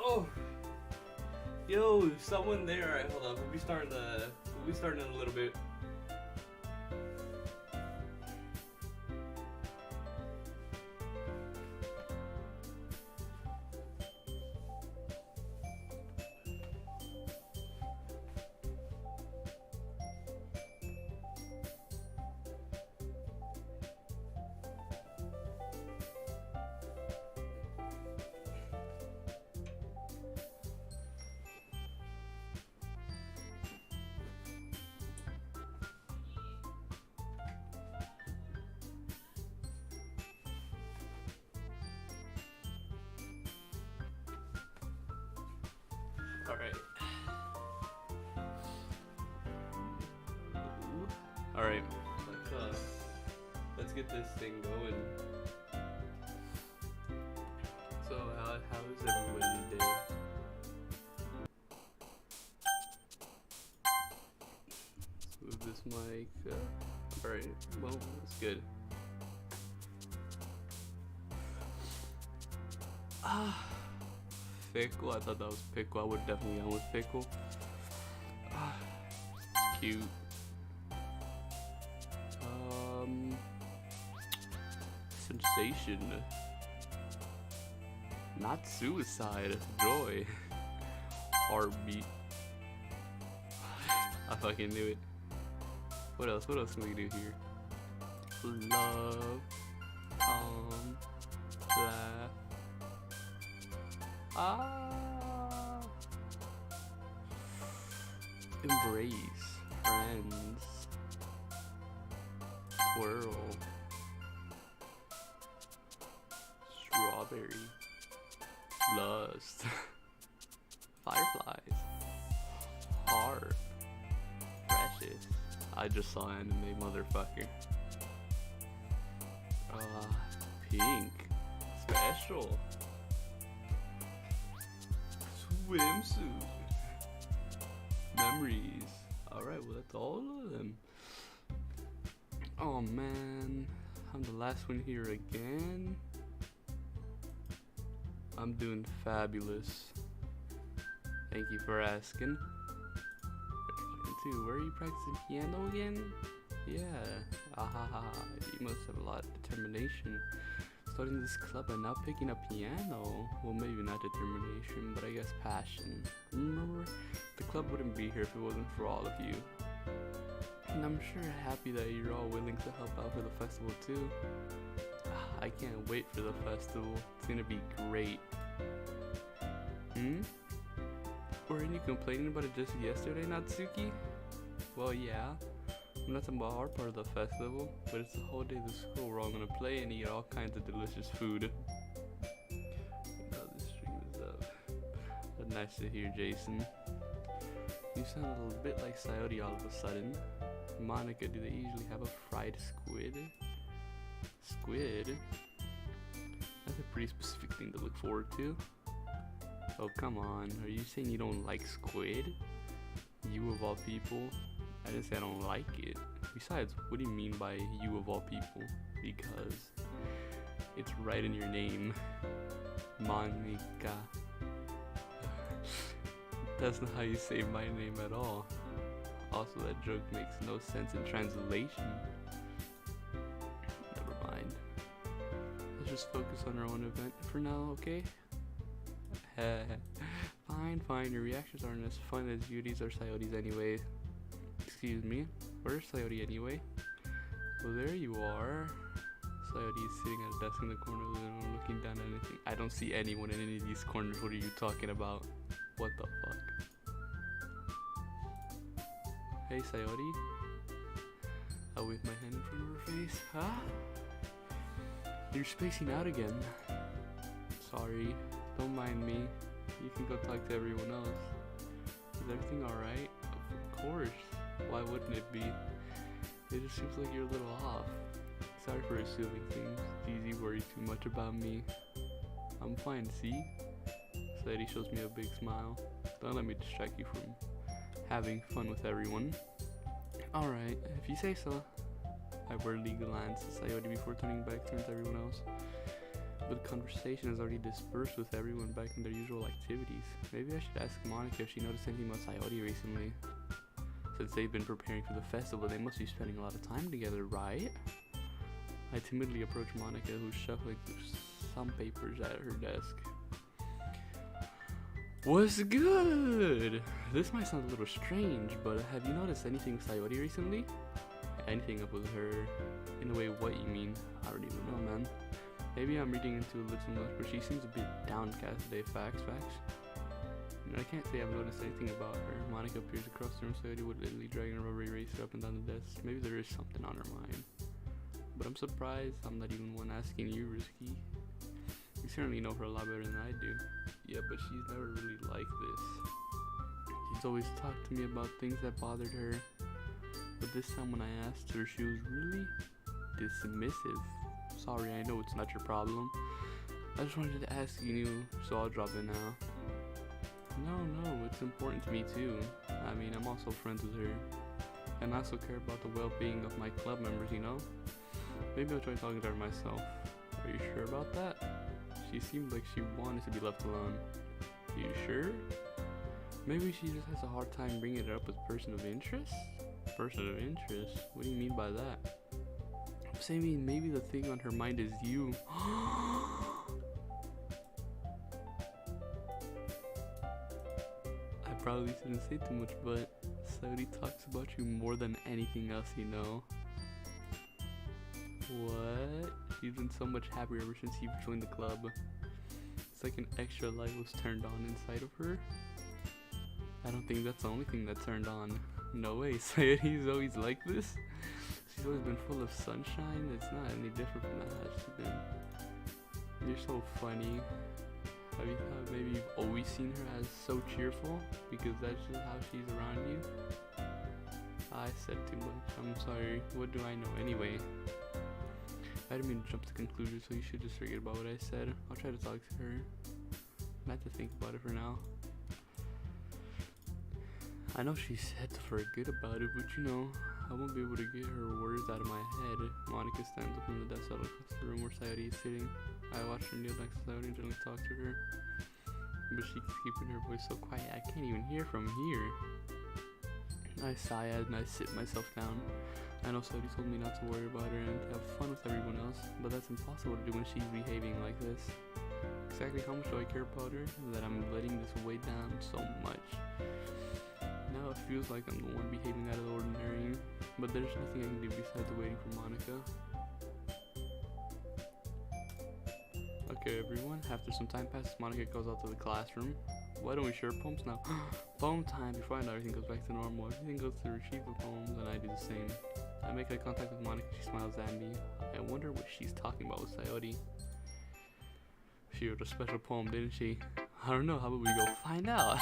Oh, yo, someone there. All right, hold up. We'll be starting in a little bit. All right. All right. Let's get this thing going. So, how is everybody's day? Let's move this mic up. All right. Well, that's good. Ah. Fickle. I thought that was pickle. I would definitely go with pickle. Ah, cute. Sensation. Not suicide. Joy. Heartbeat. I fucking knew it. What else? What else can we do here? Love. Laugh. Embrace. Friends. Twirl. Strawberry. Lust. Fireflies. Heart. Precious. I just saw anime, motherfucker. Pink. Special. Swimsuit. Memories. Alright, well that's all of them. Oh man, I'm the last one here again. I'm doing fabulous. Thank you for asking. Where are you practicing piano again? Yeah. Ahaha. You must have a lot of determination. Starting this club and now picking up piano. Well, maybe not determination, but I guess passion. Remember, the club wouldn't be here if it wasn't for all of you. And I'm sure happy that you're all willing to help out for the festival too. I can't wait for the festival. It's gonna be great. Weren't you complaining about it just yesterday, Natsuki? Well, yeah. I'm not talking about our part of the festival, but it's the whole day of the school where I'm gonna play and eat all kinds of delicious food. This stream is up. But nice to hear, Jason. You sound a little bit like Sayori all of a sudden. Monica, do they usually have a fried squid? Squid? That's a pretty specific thing to look forward to. Oh, come on. Are you saying you don't like squid? You of all people? I didn't say I don't like it. Besides, what do you mean by you of all people? Because it's right in your name. Monica. That's not how you say my name at all. Also, that joke makes no sense in translation. Never mind. Let's just focus on our own event for now, okay? Fine. Your reactions aren't as fun as Yuri's or Sayori's anyway. Excuse me. Where's Sayori anyway? Well, there you are. Sayori is sitting at a desk in the corner of the room looking down at anything. I don't see anyone in any of these corners. What are you talking about? What the fuck? Hey, Sayori. I wave my hand in front of her face. Huh? You're spacing out again. Sorry. Don't mind me. You can go talk to everyone else. Is everything alright? Of course. Why wouldn't it be? It just seems like you're a little off. Sorry for assuming things. Geez, you worry too much about me. I'm fine, see? Sadie shows me a big smile. Don't let me distract you from having fun with everyone. Alright, if you say so. I warily glanced at Sayori before turning back towards everyone else. but the conversation has already dispersed with everyone back in their usual activities. Maybe I should ask Monica if she noticed anything about Sayori recently. Since they've been preparing for the festival, they must be spending a lot of time together, right? I timidly approach Monica, who's shuffling through some papers at her desk. What's good? This might sound a little strange, but have you noticed anything with Sayori recently? Anything up with her? In a way, what you mean? I don't even know, man. Maybe I'm reading into a little much, but she seems a bit downcast today. Facts. I can't say I've noticed anything about her. Monica appears across the room, Sayori would literally dragging a rubber eraser up and down the desk. Maybe there is something on her mind. But I'm surprised I'm not even one asking you, Risky. You certainly know her a lot better than I do. Yeah, but she's never really like this. She's always talked to me about things that bothered her. But this time when I asked her, she was really dismissive. Sorry, I know it's not your problem. I just wanted to ask you, so I'll drop in now. No, it's important to me too. I mean, I'm also friends with her. And I also care about the well-being of my club members, you know? Maybe I'll try talking to her myself. Are you sure about that? She seemed like she wanted to be left alone. You sure? Maybe she just has a hard time bringing it up with person of interest? Person of interest? What do you mean by that? I'm saying maybe the thing on her mind is you. I probably shouldn't say too much, but Sayori talks about you more than anything else, you know. What? She's been so much happier ever since you joined the club. It's like an extra light was turned on inside of her. I don't think that's the only thing that turned on. No way, Sayori's always like this? She's always been full of sunshine. It's not any different from that. She's been... You're so funny. Have you thought maybe you've always seen her as so cheerful? Because that's just how she's around you? I said too much. I'm sorry. What do I know anyway? I didn't mean to jump to conclusions, so you should just forget about what I said. I'll try to talk to her. I have to think about it for now. I know she said to forget about it, but you know, I won't be able to get her words out of my head. Monica stands up from the desk across the room where Sayori is sitting. I watch her kneel next to Sayori and gently talk to her. But she keeps keeping her voice so quiet, I can't even hear from here. I sigh and I sit myself down. I know Sayori told me not to worry about her and to have fun with everyone else, but that's impossible to do when she's behaving like this. Exactly how much do I care about her that I'm letting this weigh down so much? Now it feels like I'm the one behaving out of the ordinary, but there's nothing I can do besides waiting for Monica. Okay everyone, after some time passes, Monica goes out to the classroom. Why don't we share poems now? Poem time! Before I know everything goes back to normal. Everything goes to retrieve the poems and I do the same. I make eye contact with Monica, she smiles at me. I wonder what she's talking about with Sayori. She wrote a special poem, didn't she? I don't know, how about we go find out?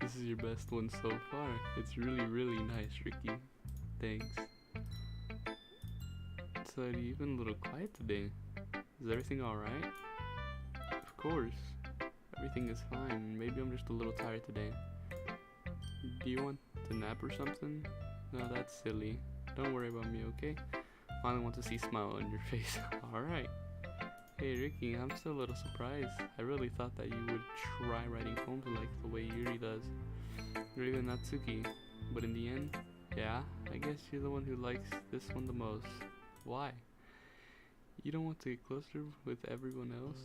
This is your best one so far. It's really nice, Ricky. Thanks. Sayori, you've been a little quiet today. Is everything alright? Of course. Everything is fine. Maybe I'm just a little tired today. Do you want to nap or something? No, that's silly. Don't worry about me, okay? I only want to see a smile on your face. Alright. Hey Ricky, I'm still a little surprised. I really thought that you would try writing poems like the way Yuri does. Or even Natsuki. But in the end, yeah, I guess you're the one who likes this one the most. Why? You don't want to get closer with everyone else?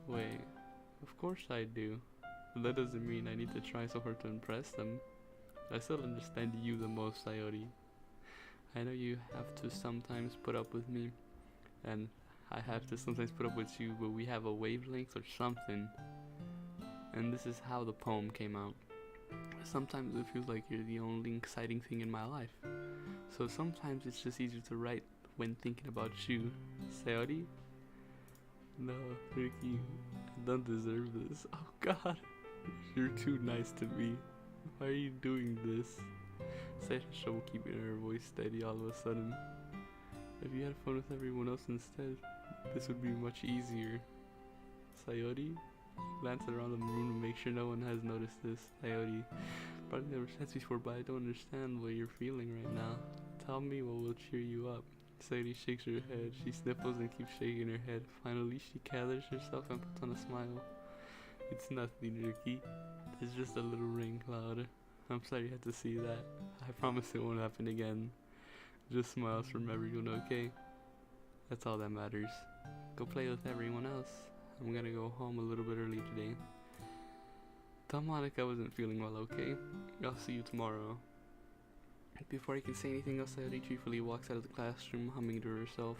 Wait, of course I do. But that doesn't mean I need to try so hard to impress them. I still understand you the most, Sayori. I know you have to sometimes put up with me, and I have to sometimes put up with you, but we have a wavelength or something. And this is how the poem came out. Sometimes it feels like you're the only exciting thing in my life. So sometimes it's just easier to write when thinking about you. Sayori? No, Ricky, I don't deserve this. Oh god, you're too nice to me. Why are you doing this? Sayori will keep her voice steady all of a sudden. If you had fun with everyone else instead, this would be much easier. Sayori? Glance around the room to make sure no one has noticed this. Sayori, probably never said this before, but I don't understand what you're feeling right now. Tell me what will cheer you up. Sayori shakes her head. She sniffles and keeps shaking her head. Finally, she gathers herself and puts on a smile. It's nothing, Ricky. It's just a little rain cloud. I'm sorry you had to see that. I promise it won't happen again. Just smiles from everyone, okay? That's all that matters. Go play with everyone else. I'm gonna go home a little bit early today. Tell Monica wasn't feeling well, okay? I'll see you tomorrow. Before I can say anything else, Sayori cheerfully walks out of the classroom, humming to herself.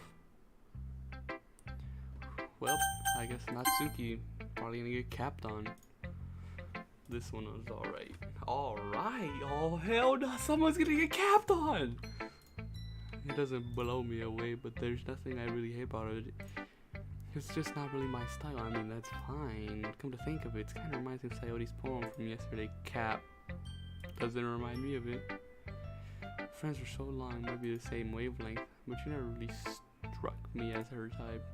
Well, I guess Natsuki probably gonna get capped on. This one was alright. Alright! Oh hell no! Someone's gonna get capped on! It doesn't blow me away, but there's nothing I really hate about it. It's just not really my style. I mean, that's fine. Come to think of it, it kind of reminds me of Sayori's poem from yesterday, Cap. Doesn't remind me of it. Friends for so long, might be the same wavelength, but you never really struck me as her type.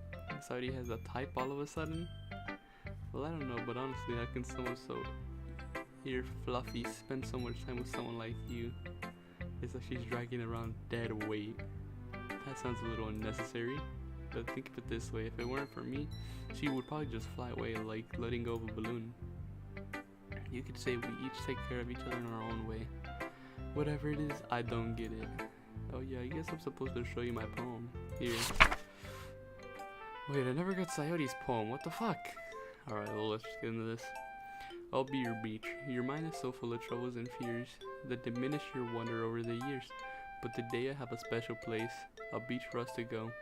Sayori has a type all of a sudden? Well, I don't know, but honestly, how can someone so fluffy spend so much time with someone like you? It's like she's dragging around dead weight. That sounds a little unnecessary, but think of it this way, if it weren't for me, she would probably just fly away like letting go of a balloon. You could say we each take care of each other in our own way. Whatever it is, I don't get it. Oh yeah, I guess I'm supposed to show you my poem. Here. Wait, I never got Sayori's poem, what the fuck? Alright, well let's just get into this. I'll be your beach. Your mind is so full of troubles and fears that diminish your wonder over the years. But today I have a special place, a beach for us to go.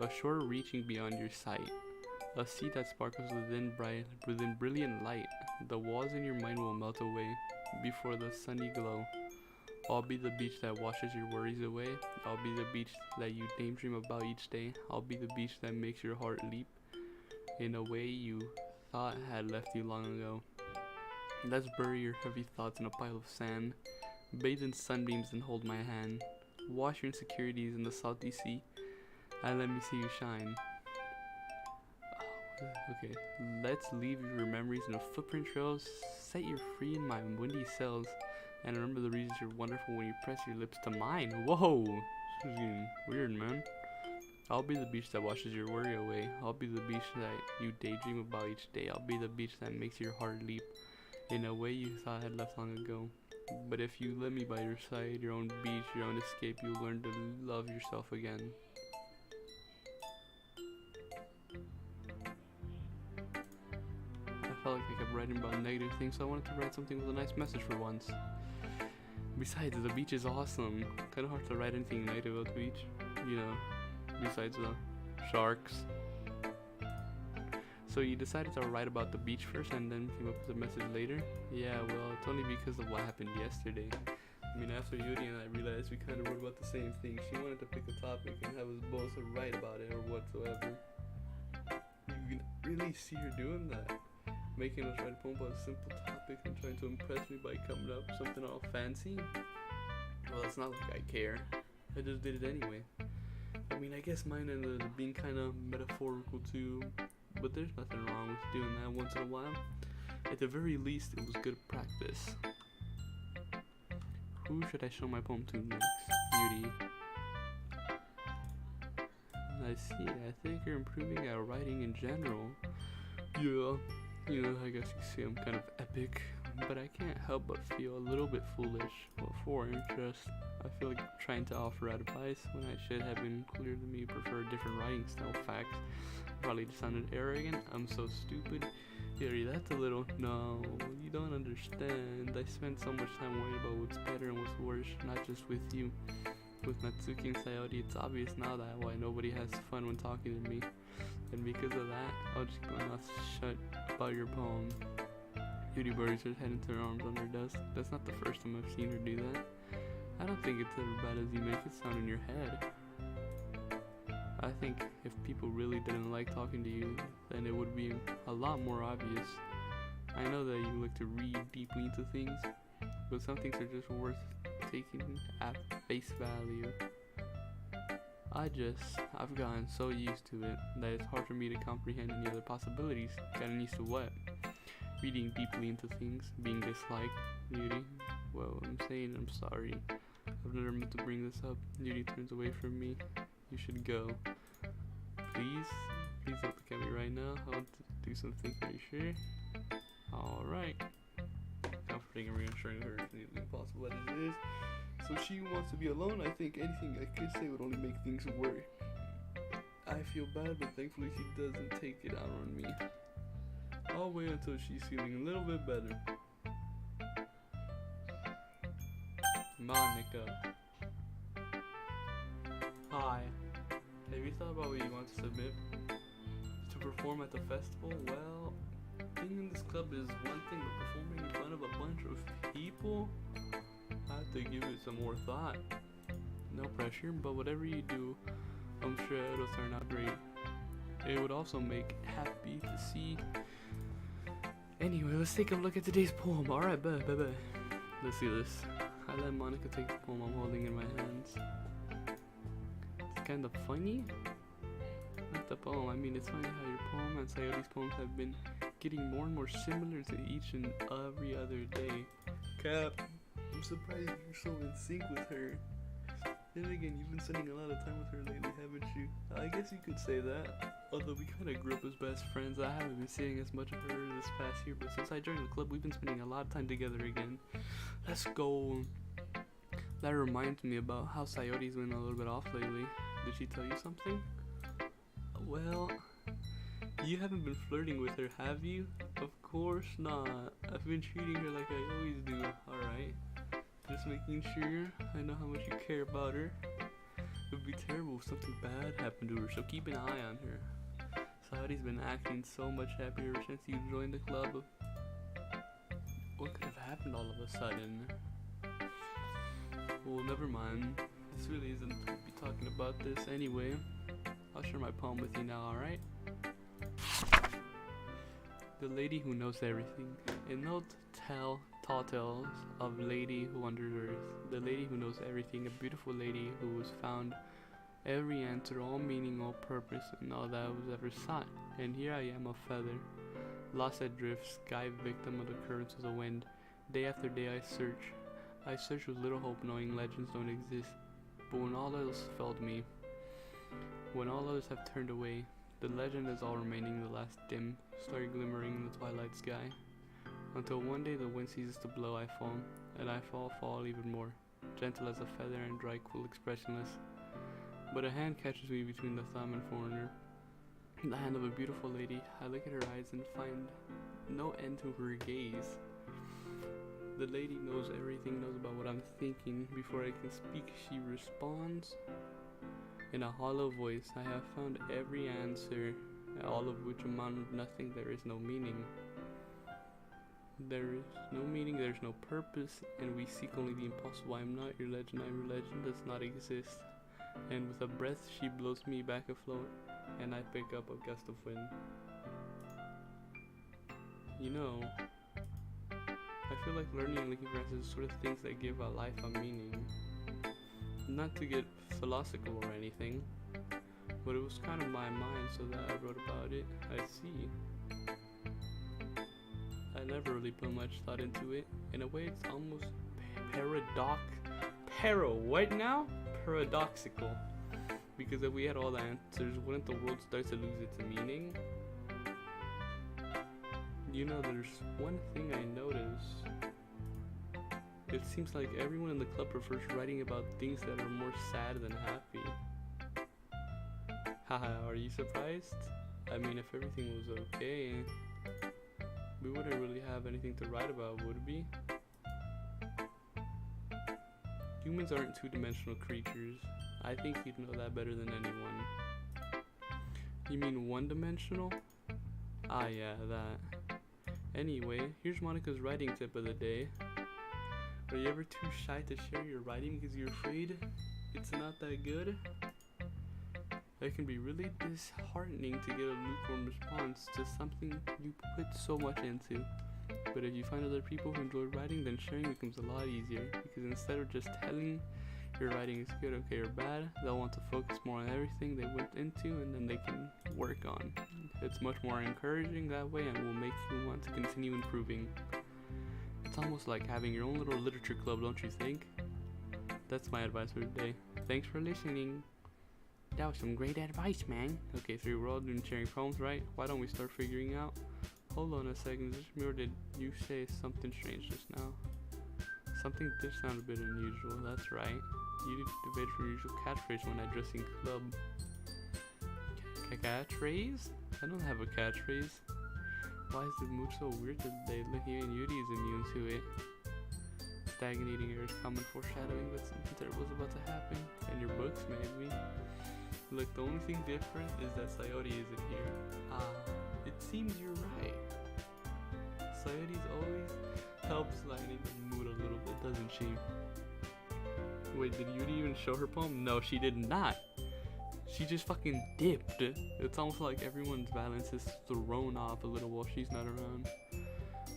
A shore reaching beyond your sight. A sea that sparkles within brilliant light. The walls in your mind will melt away before the sunny glow. I'll be the beach that washes your worries away. I'll be the beach that you daydream about each day. I'll be the beach that makes your heart leap in a way you thought had left you long ago. Let's bury your heavy thoughts in a pile of sand. Bathe in sunbeams and hold my hand. Wash your insecurities in the salty sea and let me see you shine. Okay, let's leave your memories in a footprint trails. Set you free in my windy cells. And remember the reasons you're wonderful when you press your lips to mine. Whoa! This is getting weird, man. I'll be the beach that washes your worry away. I'll be the beach that you daydream about each day. I'll be the beach that makes your heart leap in a way you thought had left long ago. But if you let me by your side, your own beach, your own escape, you'll learn to love yourself again. I felt like I kept writing about negative things, so I wanted to write something with a nice message for once. Besides, the beach is awesome. Kinda hard to write anything negative about the beach, you know, besides the sharks. So you decided to write about the beach first and then came up with a message later? Yeah, well, it's only because of what happened yesterday. I mean, after Yuri and I realized we kind of wrote about the same thing. She wanted to pick a topic and have us both write about it or whatsoever. You can really see her doing that. Making us write a poem about a simple topic and trying to impress me by coming up with something all fancy. Well, it's not like I care. I just did it anyway. I mean, I guess mine ended up being kind of metaphorical too. But there's nothing wrong with doing that once in a while. At the very least, it was good practice. Who should I show my poem to next? Beauty. I see, I think you're improving at writing in general. Yeah, you know, I guess you see I'm kind of epic. But I can't help but feel a little bit foolish. Well, for interest, I feel like trying to offer advice when I should have been clear to me prefer a different writing style. Facts. Probably just sounded arrogant. I'm so stupid. Yuri, that's a little. No, you don't understand. I spent so much time worrying about what's better and what's worse, not just with you. With Natsuki and Sayori, it's obvious now that why nobody has fun when talking to me. And because of that, I'll just keep my mouth shut about your poem. Yuri buries her head into her arms on her desk. That's not the first time I've seen her do that. I don't think it's as bad as you make it sound in your head. I think if people really didn't like talking to you, then it would be a lot more obvious. I know that you like to read deeply into things, but some things are just worth taking at face value. I've gotten so used to it that it's hard for me to comprehend any other possibilities. Getting used to what? Reading deeply into things, being disliked. Yuri, well, I'm saying I'm sorry. I've never meant to bring this up. Yuri turns away from me. You should go. Please don't look at me right now. I want to do something. Are you sure? Alright. Comforting and reassuring her as nearly impossible as it is. So she wants to be alone. I think anything I could say would only make things worse. I feel bad, but thankfully she doesn't take it out on me. I'll wait until she's feeling a little bit better. Monica. Hi. Have you thought about what you want to submit? To perform at the festival? Well, being in this club is one thing, but performing in front of a bunch of people? I have to give it some more thought. No pressure, but whatever you do, I'm sure it'll turn out great. It would also make happy to see. Anyway, let's take a look at today's poem. Alright, bet. Let's see this. I let Monica take the poem I'm holding in my hands. It's kind of funny. Not the poem, I mean it's funny how your poem and Sayori's poems have been getting more and more similar to each and every other day. Cap, I'm surprised you're so in sync with her. Then again, you've been spending a lot of time with her lately, haven't you? I guess you could say that. Although we kind of grew up as best friends, I haven't been seeing as much of her this past year, but since I joined the club, we've been spending a lot of time together again. Let's go. That reminds me about how Sayori's been a little bit off lately. Did she tell you something? Well, you haven't been flirting with her, have you? Of course not. I've been treating her like I always do. Alright. Just making sure I know how much you care about her. It would be terrible if something bad happened to her, so keep an eye on her. Sayori's been acting so much happier ever since you joined the club. What could have happened all of a sudden? Well, never mind. This really isn't to be talking about this anyway. I'll share my poem with you now, alright? The Lady Who Knows Everything. In note tall tales of Lady Who Wanders Earth. The lady who knows everything, a beautiful lady who has found every answer, all meaning, all purpose, and all that was ever sought. And here I am, a feather, lost adrift, sky victim of the currents of the wind. Day after day I search with little hope, knowing legends don't exist. But when all else failed me, when all others have turned away, the legend is all remaining, the last dim star glimmering in the twilight sky. Until one day the wind ceases to blow, I fall, and I fall even more, gentle as a feather and dry, cool, expressionless. But a hand catches me between the thumb and foreigner, the hand of a beautiful lady. I look at her eyes and find no end to her gaze. The lady knows everything, knows about what I'm thinking. Before I can speak, she responds in a hollow voice. I have found every answer, all of which amount of nothing. There is no meaning. There is no meaning, there is no purpose, and we seek only the impossible. I am not your legend, your legend does not exist. And with a breath she blows me back afloat, and I pick up a gust of wind. You know, I feel like learning and looking for answers are sort of things that give a life a meaning. Not to get philosophical or anything, but it was kind of my mind, so that I wrote about it. I see. I never really put much thought into it. In a way, it's almost paradoxical. Because if we had all the answers, wouldn't the world start to lose its meaning? You know, there's one thing I noticed. It seems like everyone in the club prefers writing about things that are more sad than happy. Haha, are you surprised? I mean, if everything was okay, we wouldn't really have anything to write about, would we? Humans aren't two-dimensional creatures. I think you'd know that better than anyone. You mean one-dimensional? Ah yeah, that. Anyway, here's Monica's writing tip of the day. Are you ever too shy to share your writing because you're afraid it's not that good? It can be really disheartening to get a lukewarm response to something you put so much into. But if you find other people who enjoy writing, then sharing becomes a lot easier, because instead of just telling your writing is good, okay, or bad, they'll want to focus more on everything they went into, and then they can work on. It's much more encouraging that way, and will make you want to continue improving. It's almost like having your own little literature club, don't you think? That's my advice for today. Thanks for listening. That was some great advice, man. Okay, so we're all doing sharing poems, right? Why don't we start figuring out? Hold on a second, or did you say something strange just now? Something did sound a bit unusual, that's right. You debated for your usual catchphrase when addressing club. Catchphrase? I don't have a catchphrase. Why is the mood so weird today? Looking at Yuri is immune to it. Stagnating air is common foreshadowing that something terrible is about to happen. And your books, maybe. Look, the only thing different is that Sayori isn't here. It seems you're right. Sayori's always helps lighten the mood a little bit, doesn't she? Wait, did Yuri even show her poem? No, she did not. She just fucking dipped. It's almost like everyone's balance is thrown off a little while she's not around.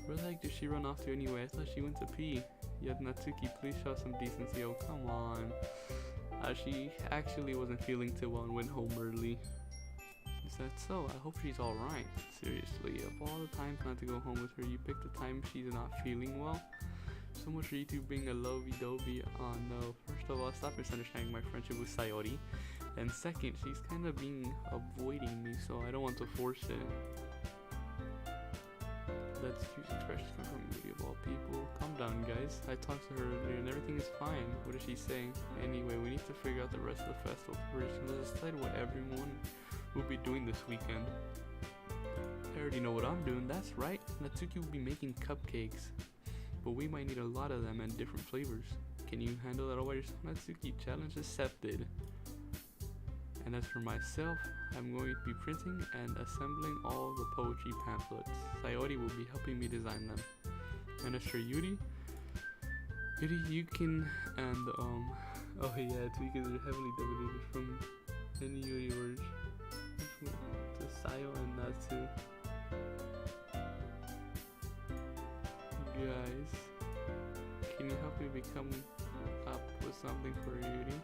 Where the heck did she run off to anyway? I thought she went to pee. Yet Natsuki, please show some decency. Oh, come on. She actually wasn't feeling too well and went home early. Is that so? I hope she's alright. Seriously, of all the times not to go home with her, you picked the time she's not feeling well? So much for you two being a lovey-dovey. Oh no. First of all, stop misunderstanding my friendship with Sayori. And second, she's kind of avoiding me, so I don't want to force it. That's huge expression from Moody of all people. Calm down, guys. I talked to her earlier and everything is fine. What is she saying? Anyway, we need to figure out the rest of the festival preparation. Let's decide what everyone will be doing this weekend. I already know what I'm doing. That's right. Natsuki will be making cupcakes. But we might need a lot of them and different flavors. Can you handle that all by yourself, Natsuki? Challenge accepted. And as for myself, I'm going to be printing and assembling all the poetry pamphlets. Sayori will be helping me design them. And as for Yuri, you can, and oh yeah, it's because they're heavily deviated from any Yuri words to Sayo and Natsu. Guys, can you help me become up with something for Yuri?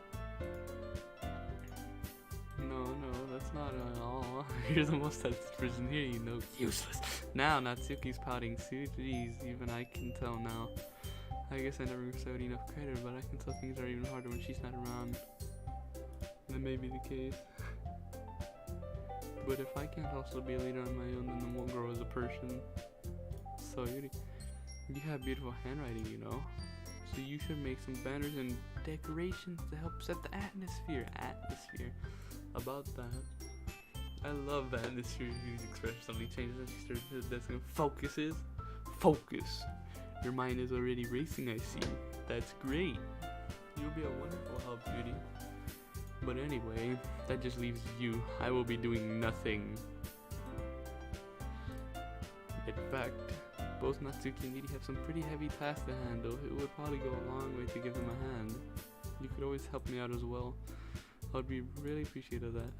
No, that's not at all. You're the most tested person here, you know. Useless. Now, Natsuki's pouting. Jeez, even I can tell now. I guess I never give Sayori enough credit, but I can tell things are even harder when she's not around. That may be the case. But if I can't also be a leader on my own, then I won't grow as a person. So, Yuri, you have beautiful handwriting, you know. So you should make some banners and decorations to help set the atmosphere. About that, I love that this series expression suddenly changes as she stares at the desk and focuses. Focus. Your mind is already racing, I see. That's great. You'll be a wonderful help, Judy. But anyway, that just leaves you. I will be doing nothing. In fact, both Natsuki and Niri have some pretty heavy tasks to handle. It would probably go a long way to give them a hand. You could always help me out as well. I would be really appreciative of that.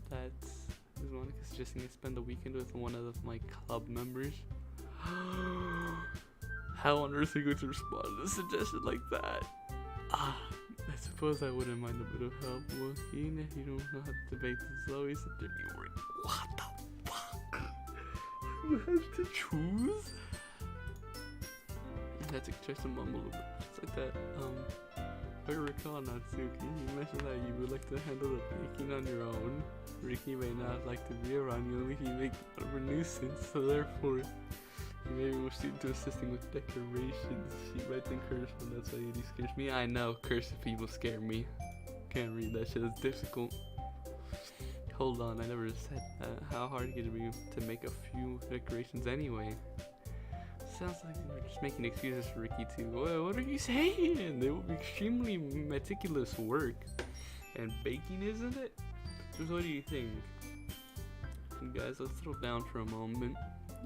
That's Monica suggesting I spend the weekend with one of my club members. How on earth are you going to respond to a suggestion like that? I suppose I wouldn't mind a bit of help. Well, even if you don't know how to debate this, always a dirty word. What the fuck? You have to choose? I had to try to mumble a bit, just like that. If I recall, Natsuki, you mentioned that you would like to handle the baking on your own. Ricky may not like to be around you, only he makes a nuisance, so therefore, you may be more suited to assisting with decorations. She writes in cursive, and that's why it scares me. I know, cursive people scare me. Can't read that shit, it's difficult. Hold on, I never said that. How hard could it be to make a few decorations anyway? Sounds like you're just making excuses for Ricky too. What are you saying? It would be extremely meticulous work. And baking, isn't it? So what do you think? Guys, let's settle down for a moment.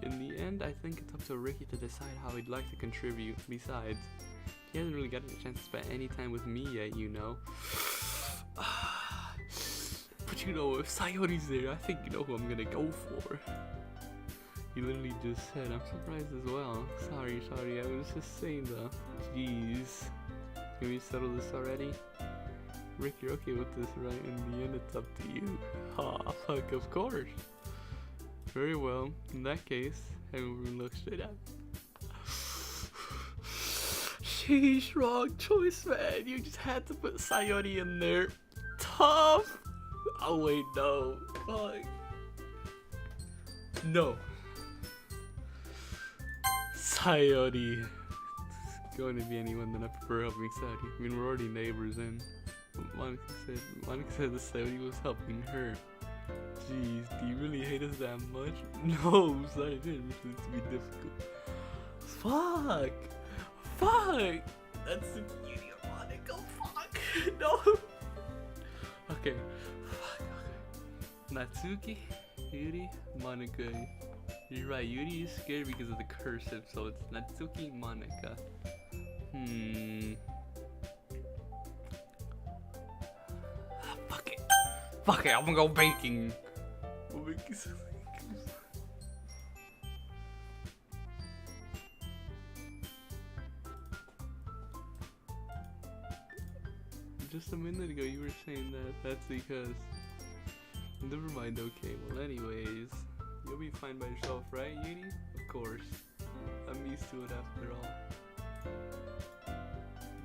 In the end, I think it's up to Ricky to decide how he'd like to contribute. Besides, he hasn't really gotten a chance to spend any time with me yet, you know. But you know, if Sayori's there, I think you know who I'm gonna go for. You literally just said, I'm surprised as well. Sorry, I was just saying though. Jeez. Can we settle this already? Rick, you're okay with this, right? In the end, it's up to you. Ha, fuck, of course. Very well. In that case, everyone look straight at me. Sheesh, wrong choice, man. You just had to put Sayori in there. Tough. Oh wait, no. Fuck. No. Sayori. It's going to be anyone that I prefer helping Sayori. I mean, we're already neighbors, and Monica said that Sayori was helping her. Jeez, do you really hate us that much? No, sorry, I didn't wish this to be difficult. Fuck! Fuck! That's the beauty of Monica. Fuck! No! Okay. Fuck, okay. Natsuki, Yuri, Monica. You're right, Yuri is scared because of the cursive, so it's Natsuki, Monica. Fuck it. Fuck it, I'm gonna go baking. We'll make something. Just a minute ago you were saying that that's because... Never mind, okay, well anyways. You'll be fine by yourself, right, Yuri? Of course. I'm used to it after all.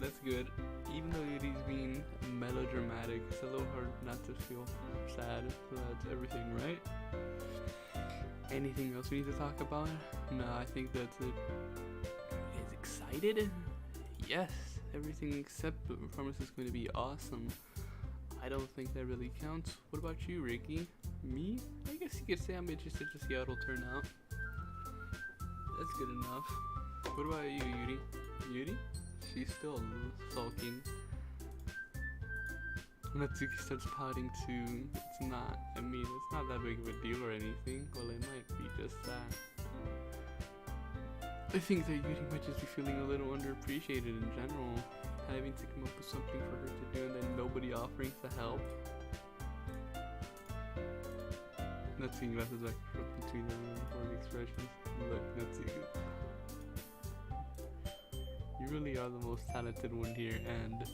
That's good. Even though Yuri's being melodramatic, it's a little hard not to feel sad. So that's everything, right? Anything else we need to talk about? No, I think that's it. Is excited? Yes, everything except the performance is going to be awesome. I don't think that really counts. What about you, Ricky? Me? I guess you could say I'm interested to see how it'll turn out. That's good enough. What about you, Yuri? Yuri? She's still sulking. Natsuki starts pouting too. It's not, I mean, it's not that big of a deal or anything. Well, it might be just that. I think that Yuri might just be feeling a little underappreciated in general. Having to come up with something for her to do and then nobody offering to help. Natsuki glasses back between them for the expressions. Look, Natsuki. You really are the most talented one here, and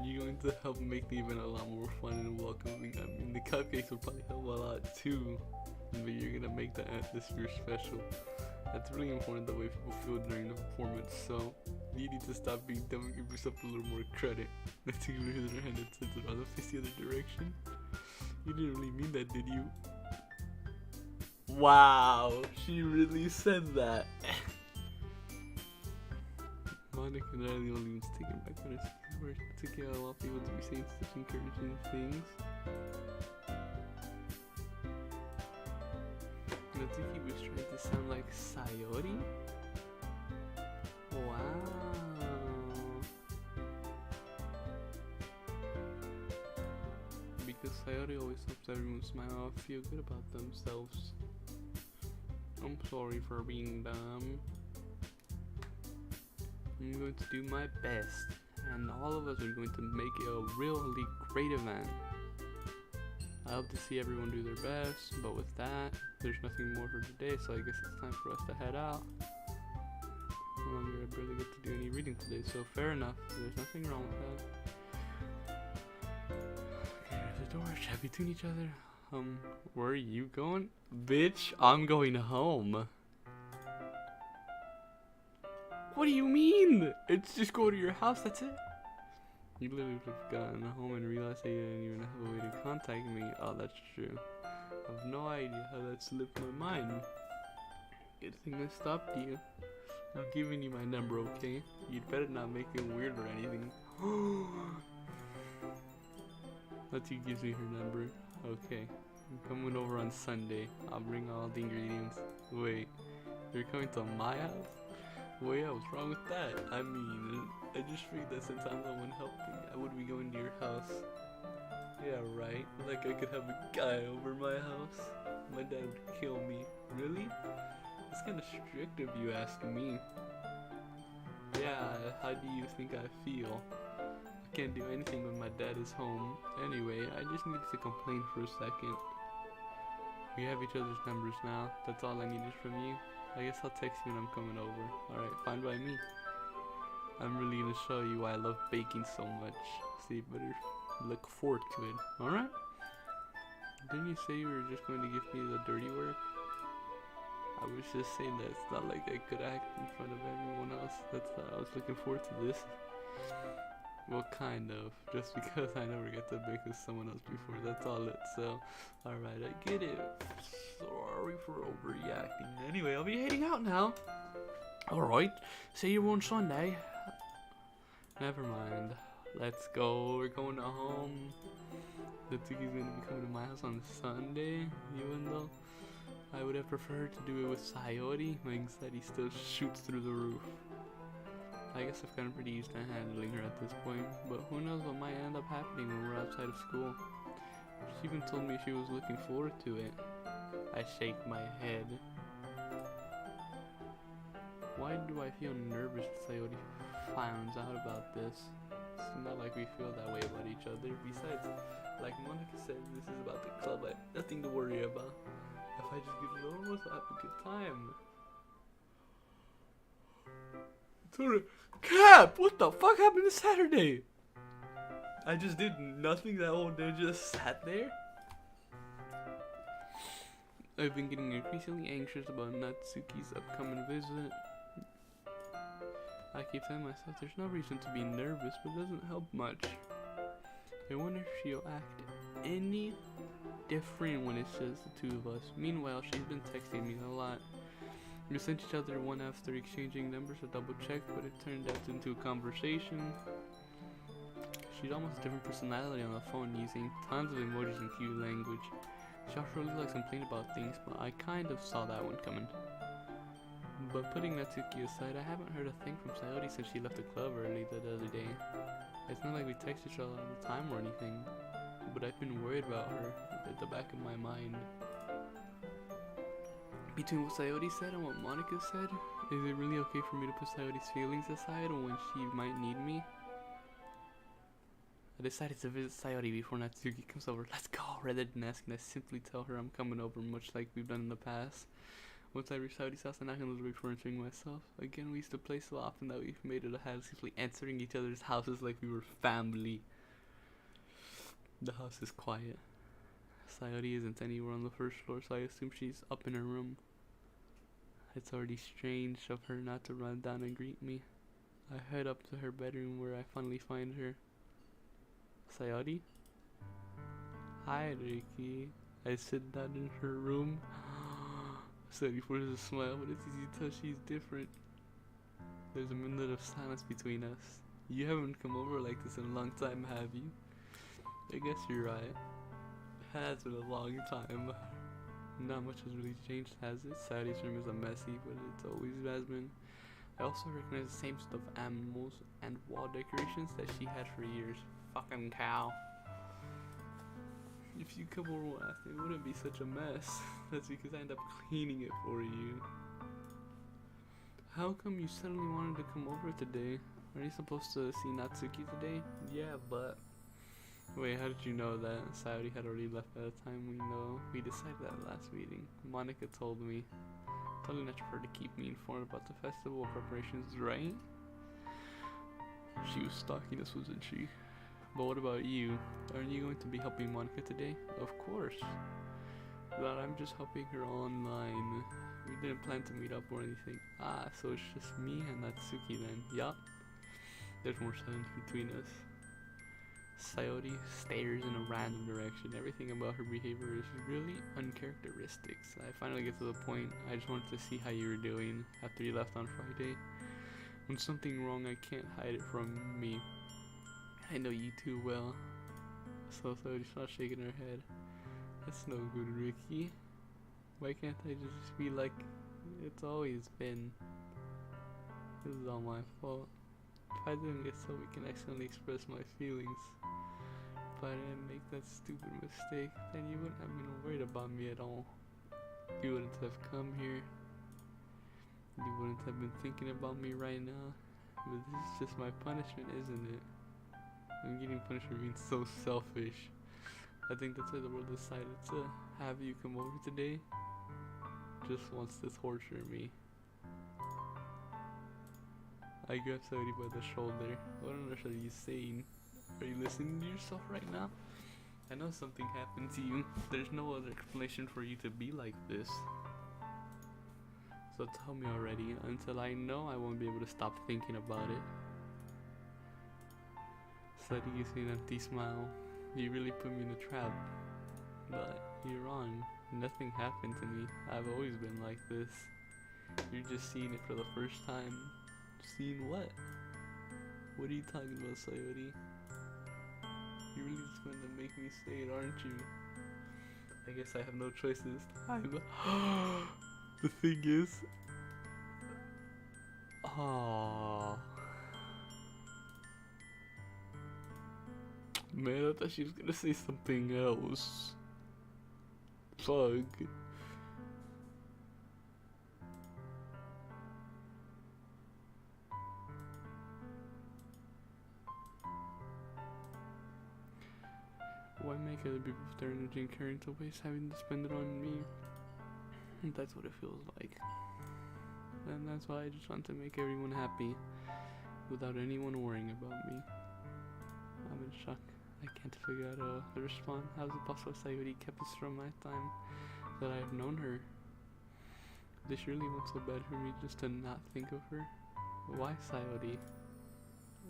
you're going to help make the event a lot more fun and welcoming. I mean, the cupcakes will probably help a lot too, but you're gonna make the atmosphere special. That's really important, the way people feel during the performance, so you need to stop being dumb and give yourself a little more credit. Natsuki raises her hand and sends it on the face the other direction. You didn't really mean that, did you? Wow, she really said that. Monica and I are the only ones taken back when it's taking out a lot of people to be saying such encouraging things. Natsuki was trying to sound like Sayori? Wow. Because Sayori always helps everyone smile or feel good about themselves. I'm sorry for being dumb. I'm going to do my best, and all of us are going to make it a really great event. I hope to see everyone do their best, but with that, there's nothing more for today, so I guess it's time for us to head out. No longer I barely get to do any reading today, so fair enough. There's nothing wrong with that. Okay, there's the door. Chat between each other. Where are you going? Bitch, I'm going home. What do you mean? It's just go to your house, that's it? You literally would have gotten home and realized that you didn't even have a way to contact me. Oh, that's true. I have no idea how that slipped my mind. Good thing I stopped you. I'm giving you my number, okay? You'd better not make it weird or anything. Letty gives me her number. Okay. I'm coming over on Sunday. I'll bring all the ingredients. Wait, you're coming to my house? Well, yeah, what's wrong with that? I mean, I just figured that since I'm the one helping, I would be going to your house. Yeah, right. Like I could have a guy over my house. My dad would kill me. Really? That's kind of strict if you ask me. Yeah, how do you think I feel? I can't do anything when my dad is home. Anyway, I just needed to complain for a second. We have each other's numbers now. That's all I needed from you. I guess I'll text you when I'm coming over. Alright, fine by me. I'm really gonna show you why I love baking so much. So you better look forward to it. Alright? Didn't you say you were just going to give me the dirty work? I was just saying that it's not like I could act in front of everyone else. That's I was looking forward to this. Well, kind of. Just because I never get to bake with someone else before. That's all it. So, alright, I get it. Sorry for overreacting. Anyway, I'll be heading out now. Alright, see you on Sunday. Never mind. Let's go. We're going to home. Natsuki's gonna be coming to my house on Sunday, even though I would have preferred to do it with Sayori, but instead he still shoots through the roof. I guess I've gotten pretty used to handling her at this point, but who knows what might end up happening when we're outside of school. She even told me she was looking forward to it. I shake my head. Why do I feel nervous that Sayori finds out about this? It's not like we feel that way about each other. Besides, like Monica said, this is about the club. I have nothing to worry about. If I just get it over with, I'll have a good time. Cap! What the fuck happened to Saturday? I just did nothing that whole day, just sat there? I've been getting increasingly anxious about Natsuki's upcoming visit. I keep telling myself there's no reason to be nervous, but it doesn't help much. I wonder if she'll act any different when it's just the two of us. Meanwhile, she's been texting me a lot. We sent each other one after exchanging numbers to double check, but it turned out into a conversation. She's almost a different personality on the phone, using tons of emojis and cute language. She also really likes to complain about things, but I kind of saw that one coming. But putting Natsuki aside, I haven't heard a thing from Sayori since she left the club early the other day. It's not like we text each other all the time or anything, but I've been worried about her at the back of my mind. Between what Sayori said and what Monica said, is it really okay for me to put Sayori's feelings aside when she might need me? I decided to visit Sayori before Natsuki comes over. Let's go! Rather than asking, I simply tell her I'm coming over, much like we've done in the past. Once I reach Sayori's house, I'm not gonna look for entering myself. Again, we used to play so often that we've made it a habit simply entering each other's houses like we were family. The house is quiet. Sayori isn't anywhere on the first floor, so I assume she's up in her room. It's already strange of her not to run down and greet me. I head up to her bedroom where I finally find her. Sayori? Hi, Ricky. I sit down in her room. Sayori forces a smile, but it's easy to tell she's different. There's a minute of silence between us. You haven't come over like this in a long time, have you? I guess you're right. It has been a long time. Not much has really changed, has it? Sayori's room is a messy, but it's always has been. I also recognize the same stuffed animals and wall decorations that she had for years. Fucking cow. If you come over one last night, it wouldn't be such a mess. That's because I end up cleaning it for you. How come you suddenly wanted to come over today? Are you supposed to see Natsuki today? Yeah, but... Wait, how did you know that? Sayori had already left by the time we know. We decided that last meeting. Monica told me. Totally not her to keep me informed about the festival preparations, right? She was stalking us, wasn't she? But what about you? Aren't you going to be helping Monica today? Of course. But I'm just helping her online. We didn't plan to meet up or anything. Ah, so it's just me and Natsuki then. Yup. There's more silence between us. Sayori stares in a random direction. Everything about her behavior is really uncharacteristic. So I finally get to the point. I just wanted to see how you were doing after you left on Friday. When something wrong, I can't hide it from me. I know you too well. So Sayori's not shaking her head. That's no good, Ricky. Why can't I just be like it's always been? This is all my fault. If I didn't get so weak and accidentally express my feelings, if I didn't make that stupid mistake, then you wouldn't have been worried about me at all. You wouldn't have come here. You wouldn't have been thinking about me right now. But this is just my punishment, isn't it? I'm getting punished for being so selfish. I think that's why the world decided to have you come over today. Just wants to torture me. I grab Sayori by the shoulder. What on earth are you saying? Are you listening to yourself right now? I know something happened to you. There's no other explanation for you to be like this. So tell me already. Until I know, I won't be able to stop thinking about it. Sayori gives me an empty smile. You really put me in a trap. But you're wrong. Nothing happened to me. I've always been like this. You're just seeing it for the first time. Seeing what? What are you talking about, Sayori? You're really just going to make me say it, aren't you? I guess I have no choice this time. The thing is... Aww. Man, I thought she was gonna say something else. Fuck. Why make other people with their energy and caring to waste having to spend it on me? That's what it feels like. And that's why I just want to make everyone happy without anyone worrying about me. I'm in shock. I can't figure out how to respond. How is it possible Sayori kept this from my time that I have known her? This really wants so bad for me just to not think of her. Why, Sayori?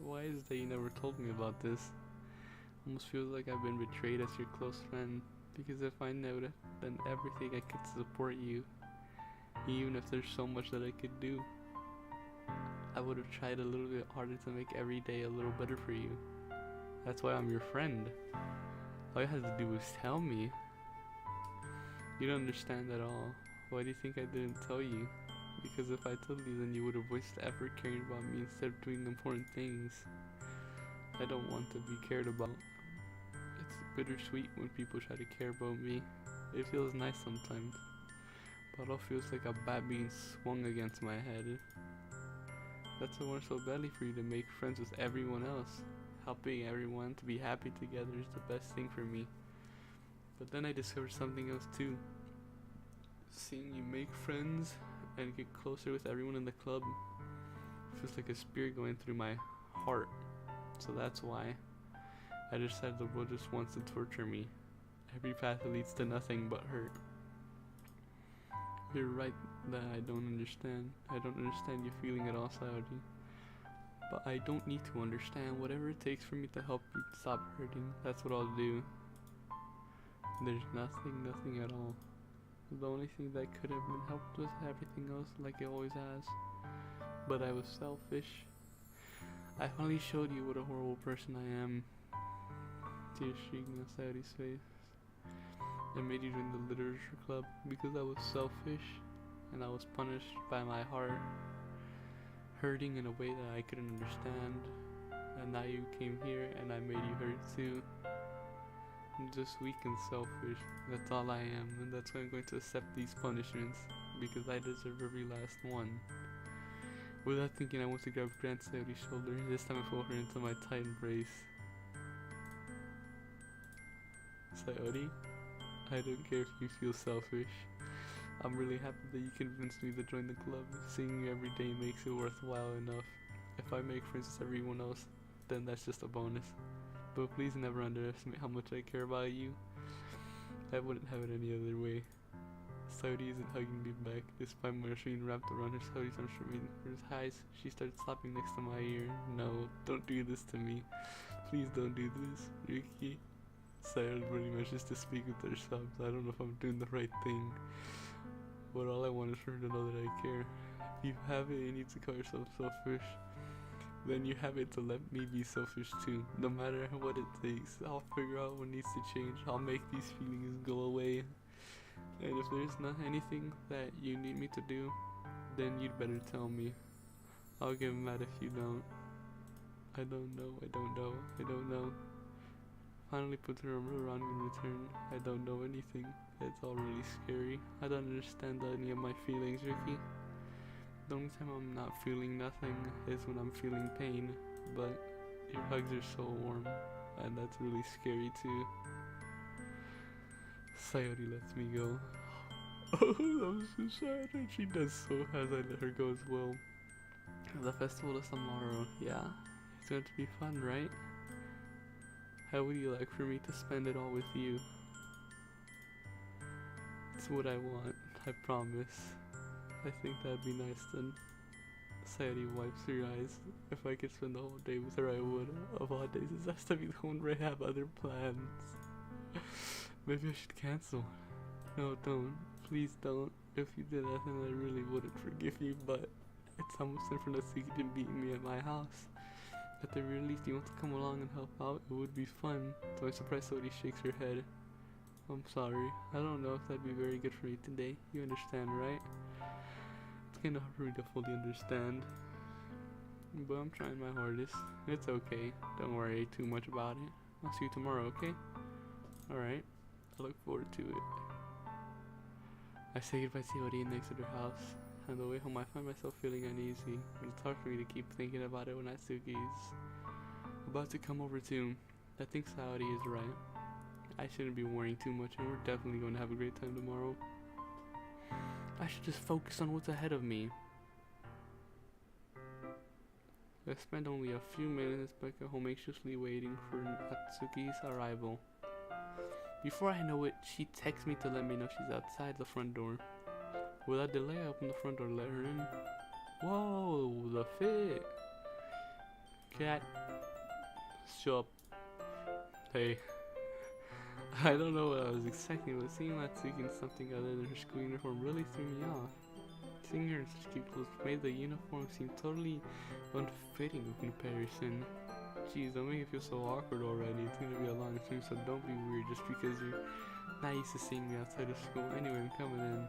Why is it that you never told me about this? Almost feels like I've been betrayed as your close friend. Because if I know that, then everything I could support you. Even if there's so much that I could do. I would have tried a little bit harder to make every day a little better for you. That's why I'm your friend. All you had to do was tell me. You don't understand at all. Why do you think I didn't tell you? Because if I told you, then you would have wasted effort caring about me instead of doing important things. I don't want to be cared about. It's bittersweet when people try to care about me. It feels nice sometimes. But it all feels like a bat being swung against my head. That's why I want so badly for you to make friends with everyone else. Helping everyone to be happy together is the best thing for me. But then I discovered something else too. Seeing you make friends and get closer with everyone in the club feels like a spear going through my heart. So that's why I decided the world just wants to torture me. Every path leads to nothing but hurt. You're right that I don't understand. I don't understand your feeling at all, Sayori. But I don't need to understand. Whatever it takes for me to help you stop hurting, that's what I'll do. There's nothing at all. The only thing that could have been helped was everything else like it always has. But I was selfish. I finally showed you what a horrible person I am. Tears streaking on Sayori's face. I made you join the literature club because I was selfish and I was punished by my heart hurting in a way that I couldn't understand. And now you came here and I made you hurt too. I'm just weak and selfish. That's all I am, and that's why I'm going to accept these punishments because I deserve every last one. Without thinking, I went to grab Grant Sayori's shoulder. This time I pulled her into my tight embrace. Sayori, I don't care if you feel selfish. I'm really happy that you convinced me to join the club. Seeing you every day makes it worthwhile enough. If I make friends with everyone else, then that's just a bonus. But please never underestimate how much I care about you. I wouldn't have it any other way. Sayori isn't hugging me back, despite my machine wrapped around her. Sayori's arms remained her eyes. She started slapping next to my ear. No, don't do this to me. Please don't do this, Yuki. Sayori really manages to speak with her subs. I don't know if I'm doing the right thing. But all I want is for her to know that I care. If you have it, you need to call yourself selfish. Then you have it to let me be selfish too. No matter what it takes, I'll figure out what needs to change. I'll make these feelings go away. And if there's not anything that you need me to do, then you'd better tell me. I'll get mad if you don't. I don't know. Finally put her arm around me in return. I don't know anything. It's all really scary. I don't understand any of my feelings, Ricky. The only time I'm not feeling nothing is when I'm feeling pain, but your hugs are so warm, and that's really scary too. Sayori lets me go. Oh, I'm so sad, and she does so as I let her go as well. The festival is tomorrow, yeah. It's going to be fun, right? How would you like for me to spend it all with you? It's what I want, I promise. I think that'd be nice then. Sayori wipes her eyes. If I could spend the whole day with her, I would. Of all days, this has to be the one where I have other plans. Maybe I should cancel. No, don't. Please don't. If you did that, then I really wouldn't forgive you, but it's almost time for Natsuki to beat me at my house. At the very least, you want to come along and help out? It would be fun. So I'm surprised Sayori shakes her head. I'm sorry. I don't know if that'd be very good for me today. You understand, right? It's kinda hard for me to fully understand. But I'm trying my hardest. It's okay. Don't worry too much about it. I'll see you tomorrow, okay? Alright. I look forward to it. I say goodbye to Sayori and exit her house. On the way home, I find myself feeling uneasy. It's hard for me to keep thinking about it when Natsuki's about to come over too. I think Sayori is right. I shouldn't be worrying too much, and we're definitely going to have a great time tomorrow. I should just focus on what's ahead of me. I spent only a few minutes back at home anxiously waiting for Natsuki's arrival. Before I know it, she texts me to let me know she's outside the front door. Without delay, I open the front door to let her in. Whoa, the fit! Cat. Shut up. Hey. I don't know what I was expecting, but seeing Natsuki in something other than her school uniform really threw me off. Seeing her in such cute clothes made the uniform seem totally unfitting in comparison. Jeez, don't make it feel so awkward already. It's gonna be a long stream, so don't be weird just because you're not used to seeing me outside of school. Anyway, I'm coming in.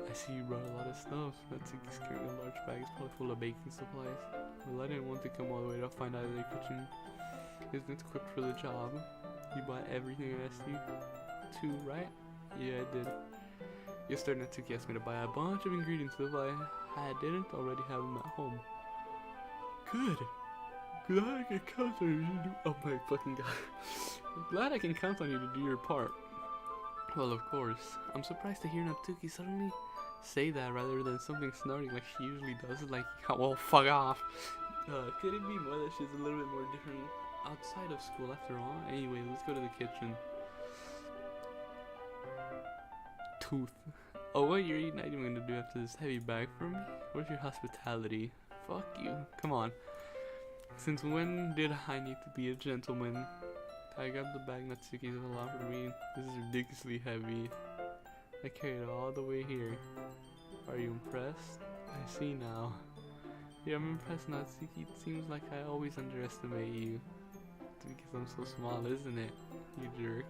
I see you brought a lot of stuff. Natsuki's carrying a large bag. It's probably full of baking supplies. Well, I didn't want to come all the way to find out that the kitchen isn't equipped for the job. You bought everything I asked you to, right? Yeah, I did. Yesterday, Natsuki asked me to buy a bunch of ingredients if I didn't already have them at home. Good. Glad I can count on you to do. Oh my fucking god. Glad I can count on you to do your part. Well, of course. I'm surprised to hear Natsuki suddenly say that rather than something snarky like she usually does. Like, well, fuck off. Could it be more that she's a little bit more different outside of school after all? Anyway, let's go to the kitchen. Tooth. Oh, what you're eating? I'm gonna do after this heavy bag for me? Where's your hospitality? Fuck you. Come on. Since when did I need to be a gentleman? I grabbed the bag Natsuki allowed for me. This is ridiculously heavy. I carried it all the way here. Are you impressed? I see now. Yeah, I'm impressed, Natsuki. It seems like I always underestimate you. It's because I'm so small, isn't it? You jerk.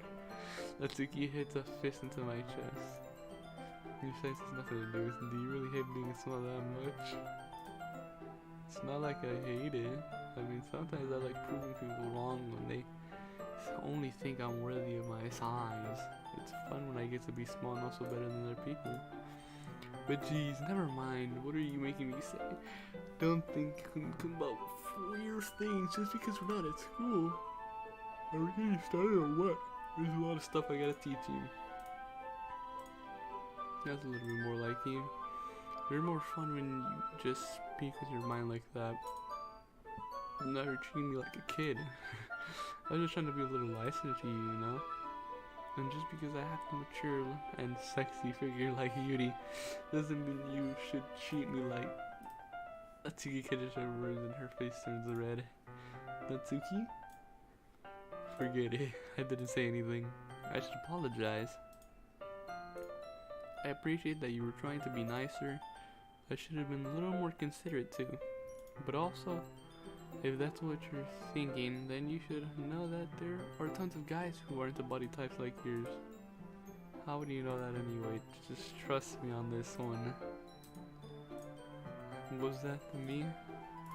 Natsuki hits a fist into my chest. Your face has nothing to do with it. Do you really hate being small that much? It's not like I hate it. I mean, sometimes I like proving people wrong when they only think I'm worthy of my size. It's fun when I get to be small and also better than other people. But geez, never mind. What are you making me say? Don't think you can come up with weird things just because we're not at school. Are we getting started or what? There's a lot of stuff I gotta teach you. That's a little bit more like you. You're more fun when you just speak with your mind like that. Now you're treating me like a kid. I was just trying to be a little nicer to you, you know? And just because I have a mature and sexy figure like Yuri doesn't mean you should treat me like... Natsuki catches her words and her face turns red. Natsuki? Forget it. I didn't say anything. I should apologize. I appreciate that you were trying to be nicer. I should have been a little more considerate too. But also, if that's what you're thinking, then you should know that there are tons of guys who aren't the body types like yours. How would you know that anyway? Just trust me on this one. Was that me?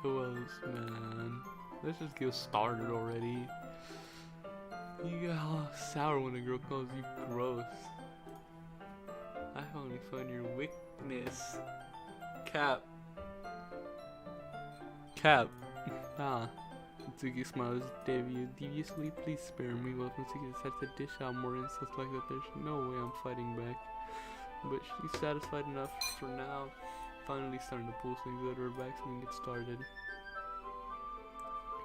Who else, man? Let's just get started already. You get all sour when a girl calls you gross. I only find your weakness. Cap. Ah. Natsuki smiles deviously. Please spare me. Well, Natsuki decides to dish out more insults like that. There's no way I'm fighting back. But she's satisfied enough for now. Finally starting to pull things out of her back so we can get started.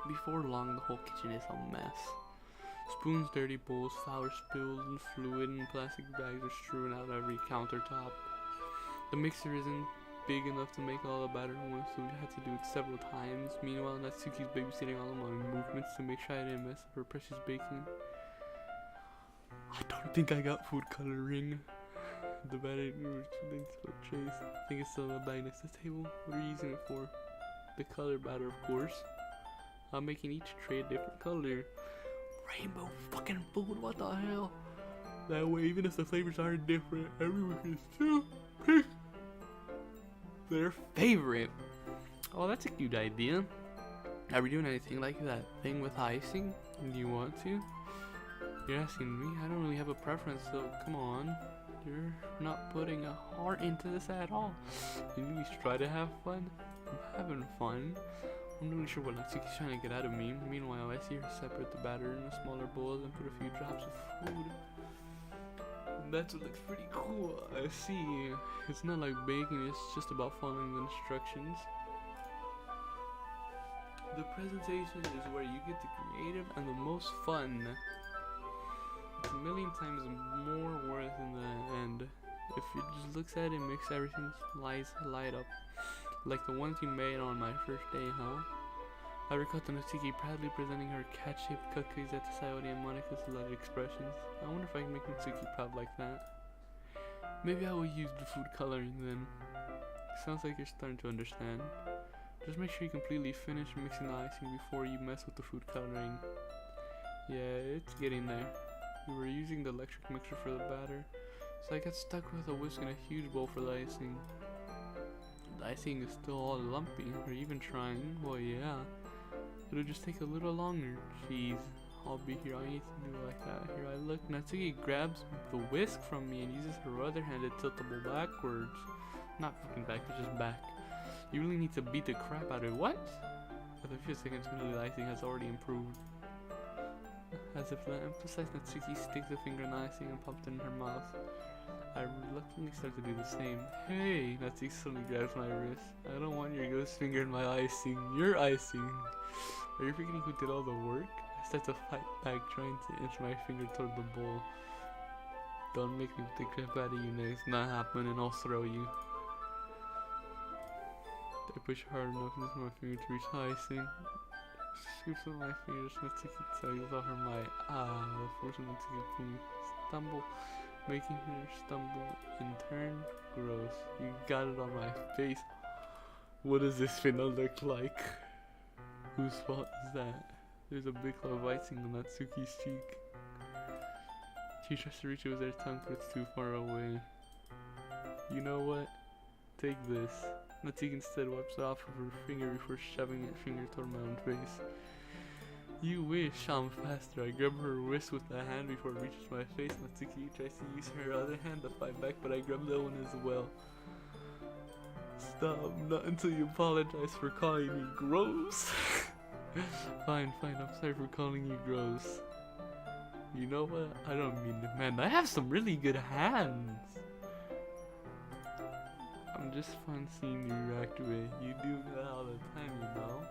Before long, the whole kitchen is a mess. Spoons, dirty bowls, flour spilled, and fluid and plastic bags are strewn out every countertop. The mixer isn't big enough to make all the batter at once, so we had to do it several times. Meanwhile, Natsuki's babysitting all of my movements to make sure I didn't mess up her precious baking. I don't think I got food coloring. The batter trace. I think it's still in the bag next to the table. What are you using it for? The color batter, of course. I'm making each tray a different color. Rainbow fucking food, what the hell? That way, even if the flavors are different, everyone can still pick their favorite. Oh, that's a cute idea. Are we doing anything like that thing with icing? Do you want to? You're asking me? I don't really have a preference, so come on. You're not putting a heart into this at all. You at least try to have fun. I'm having fun. I'm not really sure what Natsuki's trying to get out of me. Meanwhile, I see her separate the batter in a smaller bowl and put a few drops of food. That looks pretty cool. I see. It's not like baking, it's just about following the instructions. The presentation is where you get the creative and the most fun. It's a million times more worth in the end. If you just looks at it, makes everything light up. Like the ones you made on my first day, huh? I recall Natsuki proudly presenting her cat-shaped cookies at the Sayori and Monika's delighted expressions. I wonder if I can make Natsuki proud like that. Maybe I will use the food coloring then. Sounds like you're starting to understand. Just make sure you completely finish mixing the icing before you mess with the food coloring. Yeah, it's getting there. We were using the electric mixer for the batter, so I got stuck with a whisk and a huge bowl for the icing. The icing is still all lumpy. Are you even trying? Well, yeah. It'll just take a little longer. Jeez, I'll be here. I need to do it like that. Here I look. Natsuki grabs the whisk from me and uses her other hand to tilt the bowl backwards. Not fucking back, it's just back. You really need to beat the crap out of it. What? With a few seconds, the icing has already improved. As if to emphasize, Natsuki sticks a finger in the icing and pops it in her mouth. I reluctantly start to do the same. Hey! Natsuki suddenly grabs my wrist. I don't want your ghost finger in my icing. Your icing! Are you forgetting who did all the work? I start to fight back, trying to inch my finger toward the bowl. Don't make me beat the crap out of you next. Not happening, I'll throw you. I push hard enough and my finger to reach the icing. Scoops at my fingers, Natsuki tugs with all her might. Forcing Natsuki to stumble, making her stumble in turn. Gross. You got it on my face. What does this finna look like? Whose fault is that? There's a big clump of icing on Natsuki's cheek. She tries to reach it with her tongue, but it's too far away. You know what? Take this. Natsuki instead wipes it off of her finger before shoving her finger toward my own face. You wish I'm faster. I grab her wrist with the hand before it reaches my face. Natsuki tries to use her other hand to fight back, but I grab that one as well. Stop, not until you apologize for calling me gross. Fine, I'm sorry for calling you gross. You know what? I don't mean to, man, I have some really good hands. I'm just fun seeing you react to it. You do that all the time, you know?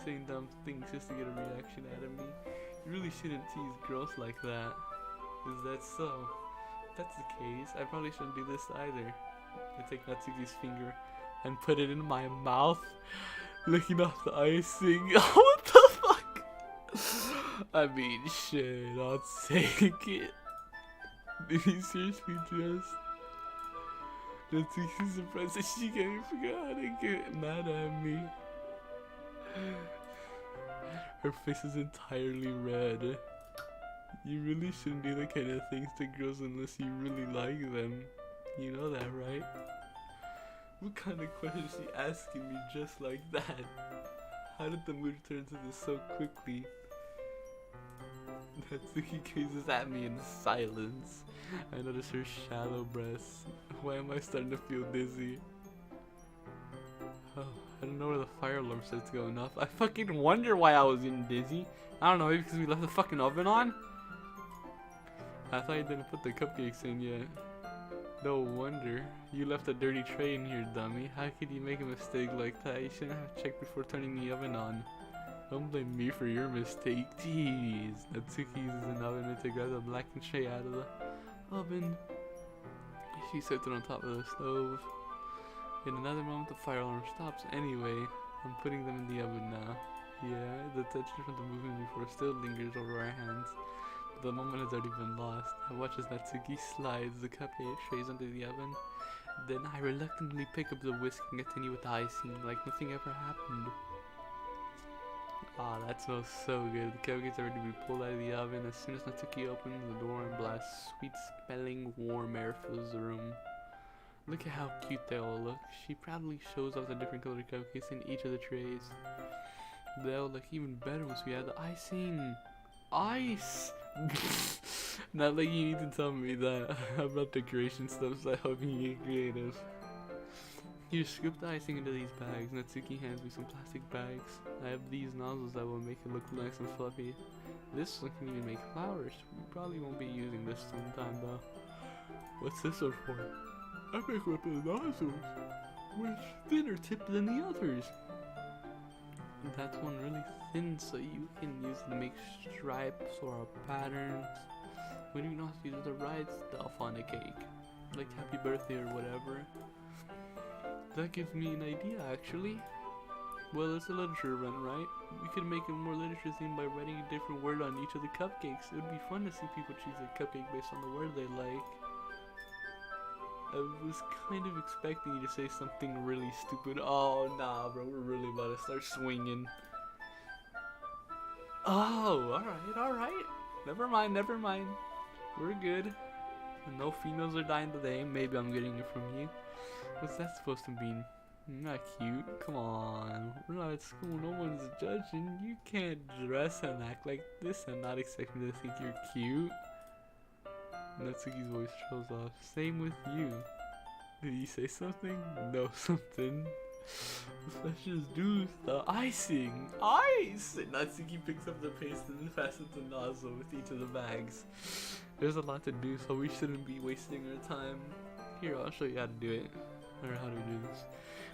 Saying dumb things just to get a reaction out of me. You really shouldn't tease girls like that. Is that so? If that's the case, I probably shouldn't do this either. I take Natsuki's finger and put it in my mouth, licking off the icing. What the fuck? I mean, shit, I'll take it. Did you seriously just? Natsuki's surprised that she can't even figure out how to get mad at me. Her face is entirely red. You really shouldn't do that kind of things to girls unless you really like them. You know that, right? What kind of question is she asking me just like that? How did the mood turn to this so quickly? Natsuki gazes at me in silence. I notice her shallow breaths. Why am I starting to feel dizzy? Oh, I don't know where the fire alarm starts going off. I fucking wonder why I was getting dizzy. I don't know, maybe because we left the fucking oven on? I thought you didn't put the cupcakes in yet. No wonder. You left a dirty tray in here, dummy. How could you make a mistake like that? You shouldn't have checked before turning the oven on. Don't blame me for your mistake. Jeez. Natsuki uses an oven mitt to grab the blackened tray out of the oven. She sets it on top of the stove. In another moment, the fire alarm stops. Anyway, I'm putting them in the oven now. Yeah, the tension from the movement before still lingers over our hands. But the moment has already been lost. I watch as Natsuki slides the cupcake trays under the oven. Then I reluctantly pick up the whisk and continue with the icing like nothing ever happened. Ah, that smells so good. The cupcakes are ready to be pulled out of the oven. As soon as Natsuki opens the door and blasts sweet-smelling warm air fills the room. Look at how cute they all look. She proudly shows off the different colored cupcakes in each of the trays. They'll look even better once we add the icing. Ice! Not like you need to tell me that about decoration stuff, so I hope you get creative. You scoop the icing into these bags. Natsuki hands me some plastic bags. I have these nozzles that will make it look nice and fluffy. This one can even make flowers. We probably won't be using this sometime though. What's this one for? I make one of the nozzles, which thinner tipped than the others. That's one really thin, so you can use it to make stripes or patterns. When you can also use the right stuff on a cake, like happy birthday or whatever. That gives me an idea, actually. Well, it's a literature event, right? We could make a more literature theme by writing a different word on each of the cupcakes. It would be fun to see people choose a cupcake based on the word they like. I was kind of expecting you to say something really stupid. Oh, nah, bro, we're really about to start swinging. Oh, alright. Never mind. We're good. No females are dying today. Maybe I'm getting it from you. What's that supposed to mean? Not cute. Come on. We're not at school. No one's judging. You can't dress and act like this and not expect me to think you're cute. Natsuki's voice trails off. Same with you. Did he say something? No, something. Let's just do the icing. Ice! Natsuki picks up the paste and fastens the nozzle with each of the bags. There's a lot to do, so we shouldn't be wasting our time. Here, I'll show you how to do it. Or how to do this.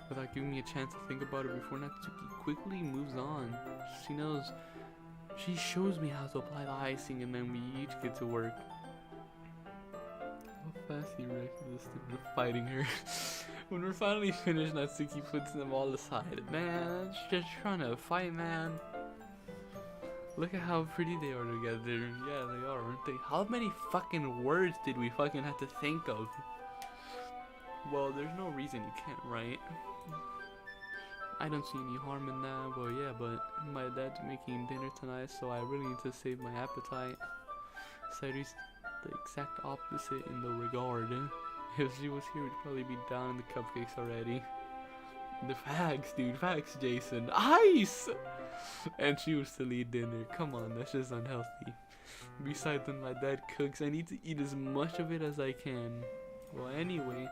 Without giving me a chance to think about it before Natsuki quickly moves on. She knows. She shows me how to apply the icing and then we each get to work. How fast he reacted to this thing of fighting her. When we're finally finished, Natsuki puts them all aside. Man, she's just trying to fight, man. Look at how pretty they are together. Yeah, they are, aren't they? How many fucking words did we fucking have to think of? Well, there's no reason you can't, right? I don't see any harm in that. Well, yeah, but my dad's making dinner tonight, so I really need to save my appetite. Sayori's the exact opposite in the regard. If she was here, we'd probably be down in the cupcakes already. The facts, dude. Facts, Jason. Ice! And she was still eat dinner. Come on, that's just unhealthy. Besides, when my dad cooks, I need to eat as much of it as I can. Well, anyway,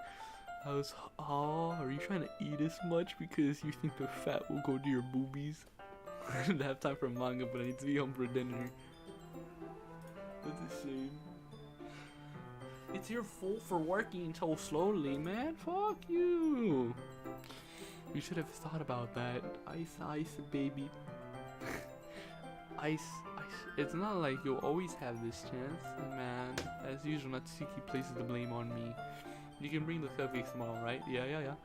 are you trying to eat as much because you think the fat will go to your boobies? I don't have time for manga, but I need to be home for dinner. That's a shame. It's your fault for working so slowly, man. Fuck you. You should have thought about that. Ice, baby. Ice. It's not like you'll always have this chance, man. As usual, Natsuki places the blame on me. You can bring the cupcakes tomorrow, right? Yeah.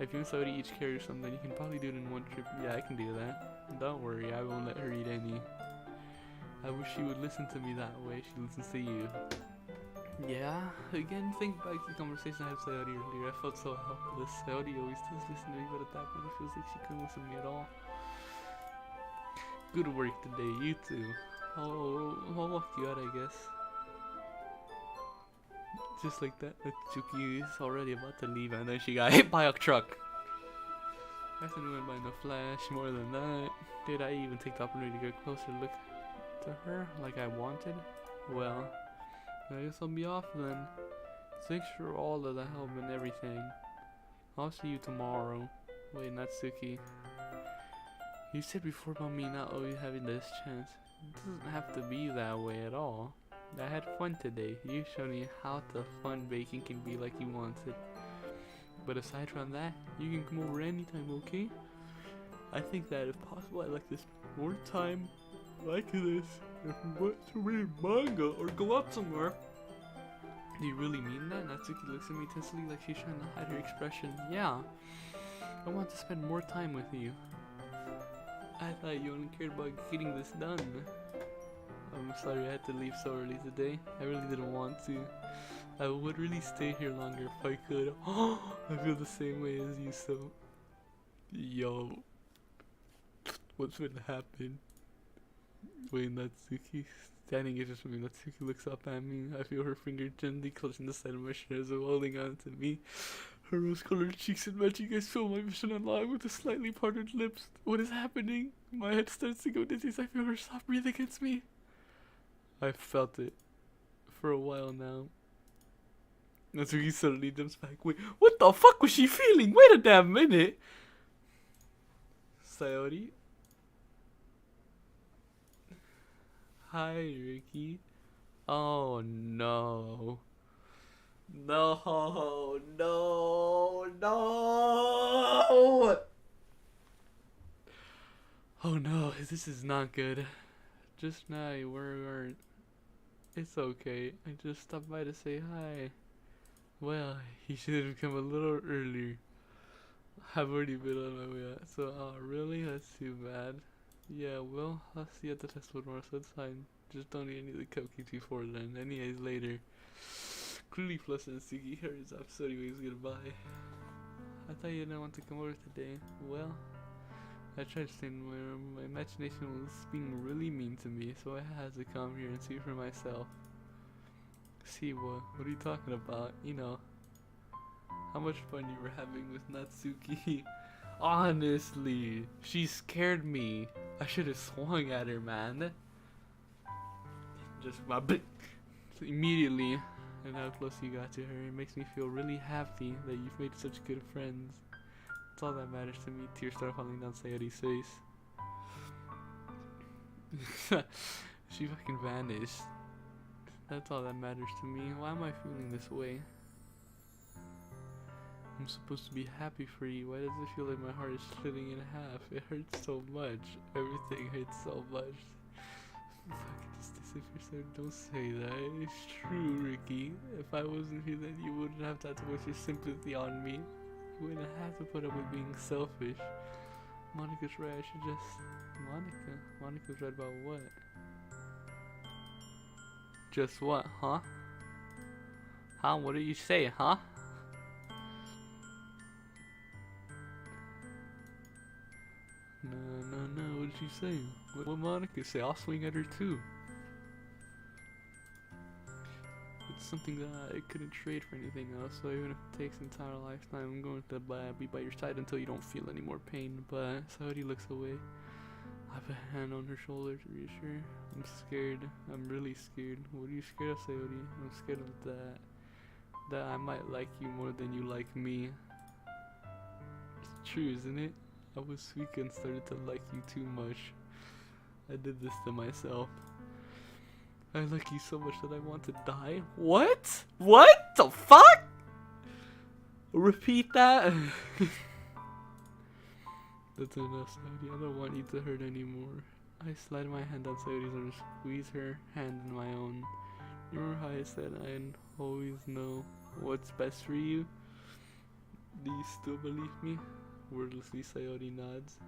If you and Sayori each carry something, you can probably do it in one trip. Yeah, I can do that. Don't worry, I won't let her eat any. I wish she would listen to me that way. She listens to you. Yeah, again, think back to the conversation I had with Sayori earlier. I felt so helpless. Sayori always does listen to me, but at that point it feels like she couldn't listen to me at all. Good work today, you too. I'll walk you out, I guess. Just like that, Natsuki is already about to leave and then she got hit by a truck. I didn't win by no flash. More than that, did I even take the opportunity to get a closer look to her like I wanted? Well, I guess I'll be off then. Thanks for all of the help and everything. I'll see you tomorrow. Wait, Natsuki. You said before about me not always having this chance. It doesn't have to be that way at all. I had fun today. You showed me how the fun baking can be like you wanted. But aside from that, you can come over anytime, okay? I think that if possible, I'd like this more time like this. If you want to read manga or go out somewhere, Do you really mean that? Natsuki looks at me tensely like she's trying to hide her expression. Yeah. I want to spend more time with you. I thought you only cared about getting this done. I'm sorry I had to leave so early today. I really didn't want to. I would really stay here longer if I could. I feel the same way as you, so... Yo. What's gonna happen? Wait, Natsuki. Standing is just me. Natsuki looks up at me. I feel her finger gently clutching the side of my shirt as if holding on to me. Her rose-colored cheeks and matching eyes fill my vision along with the slightly parted lips. What is happening? My head starts to go dizzy as I feel her soft breathe against me. I've felt it for a while now. Natsuki suddenly jumps back. Wait, what the fuck was she feeling? Wait a damn minute. Sayori? Hi, Ricky. Oh no. No, no, no! Oh no, this is not good. Just now you weren't. It's okay. I just stopped by to say hi. Well, you should have come a little earlier. I've already been on my way out. So, oh, really? That's too bad. Yeah, well, I'll see you at the festival tomorrow, so it's fine. Just don't eat any of the cupcakes before then. Anyways, later. Clearly Plus and Sugi hurries up, so anyways, goodbye. I thought you didn't want to come over today. Well, I tried to stay in my room. My imagination was being really mean to me, so I had to come here and see for myself. See what? What are you talking about? You know, how much fun you were having with Natsuki. Honestly, she scared me. I should have swung at her, man. Just my immediately. And how close you got to her, it makes me feel really happy that you've made such good friends. That's all that matters to me. Tears start falling down Sayori's face. She fucking vanished. That's all that matters to me. Why am I feeling this way? I'm supposed to be happy for you. Why does it feel like my heart is splitting in half? It hurts so much. Everything hurts so much. Fucking just disappear, so don't say that. It's true, Ricky. If I wasn't here, then you wouldn't have to waste your sympathy on me. You wouldn't have to put up with being selfish. Monica's right. I should just... Monica's right about what? Just what, huh? Huh? What did you say, huh? No, what did she say? What Monica say? I'll swing at her too. It's something that I couldn't trade for anything else, so even if it takes an entire lifetime, I'm going to be by your side until you don't feel any more pain. But Sayori looks away. I have a hand on her shoulder to reassure. I'm scared. I'm really scared. What are you scared of, Sayori? I'm scared of that I might like you more than you like me. It's true, isn't it? I was weak and started to like you too much. I did this to myself. I like you so much that I want to die. What? What the fuck? Repeat that? That's enough, Sayori. I don't want you to hurt anymore. I slide my hand on Sayori's arm, squeeze her hand in my own. You remember how I said I always know what's best for you? Do you still believe me? Wordlessly, Sayori nods.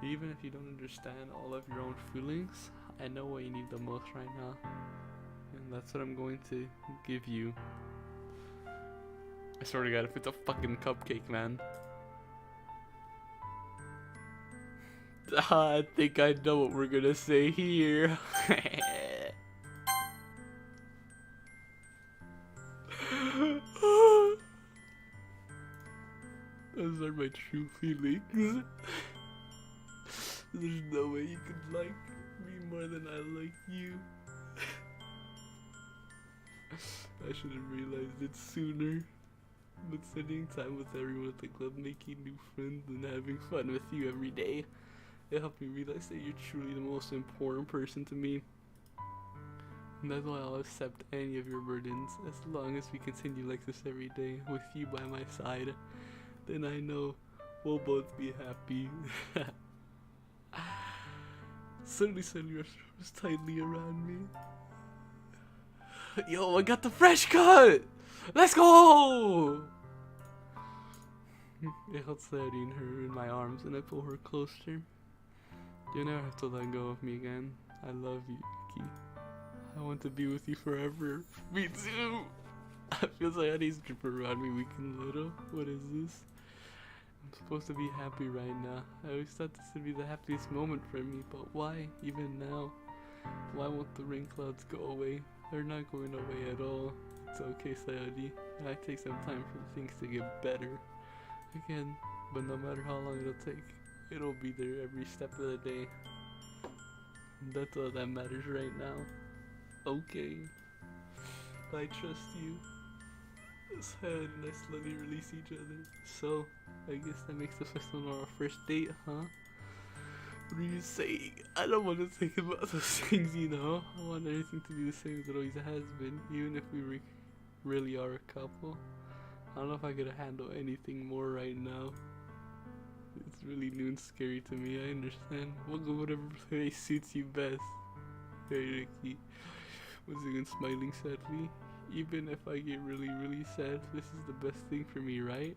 Even if you don't understand all of your own feelings, I know what you need the most right now. And that's what I'm going to give you. I swear to God, if it's a fucking cupcake, man. I think I know what we're gonna say here. Those are my true feelings. There's no way you could like me more than I like you. I should have realized it sooner. But spending time with everyone at the club, making new friends, and having fun with you every day, it helped me realize that you're truly the most important person to me. And that's why I'll accept any of your burdens, as long as we continue like this every day, with you by my side. Then I know we'll both be happy. Suddenly, Sayori was tightly around me. Yo, I got the fresh cut! Let's go! I held Sayori and her in my arms and I pulled her closer. You'll never have to let go of me again. I love you, Yuki. I want to be with you forever. Me too! I feel Sayori's drip around me weak and little. What is this? I'm supposed to be happy right now. I always thought this would be the happiest moment for me, but why, even now? Why won't the rain clouds go away? They're not going away at all. It's okay, Sayori. It might take some time for things to get better. Again, but no matter how long it'll take, it'll be there every step of the day. That's all that matters right now. Okay. I trust you. Sayori and I slowly release each other. So, I guess that makes the festival our first date, huh? What are you saying? I don't want to think about those things, you know? I want everything to be the same as it always has been, even if we really are a couple. I don't know if I could handle anything more right now. It's really new and scary to me, I understand. We'll go whatever place suits you best. Hey Ricky. Was again smiling sadly. Even if I get really sad, this is the best thing for me, right?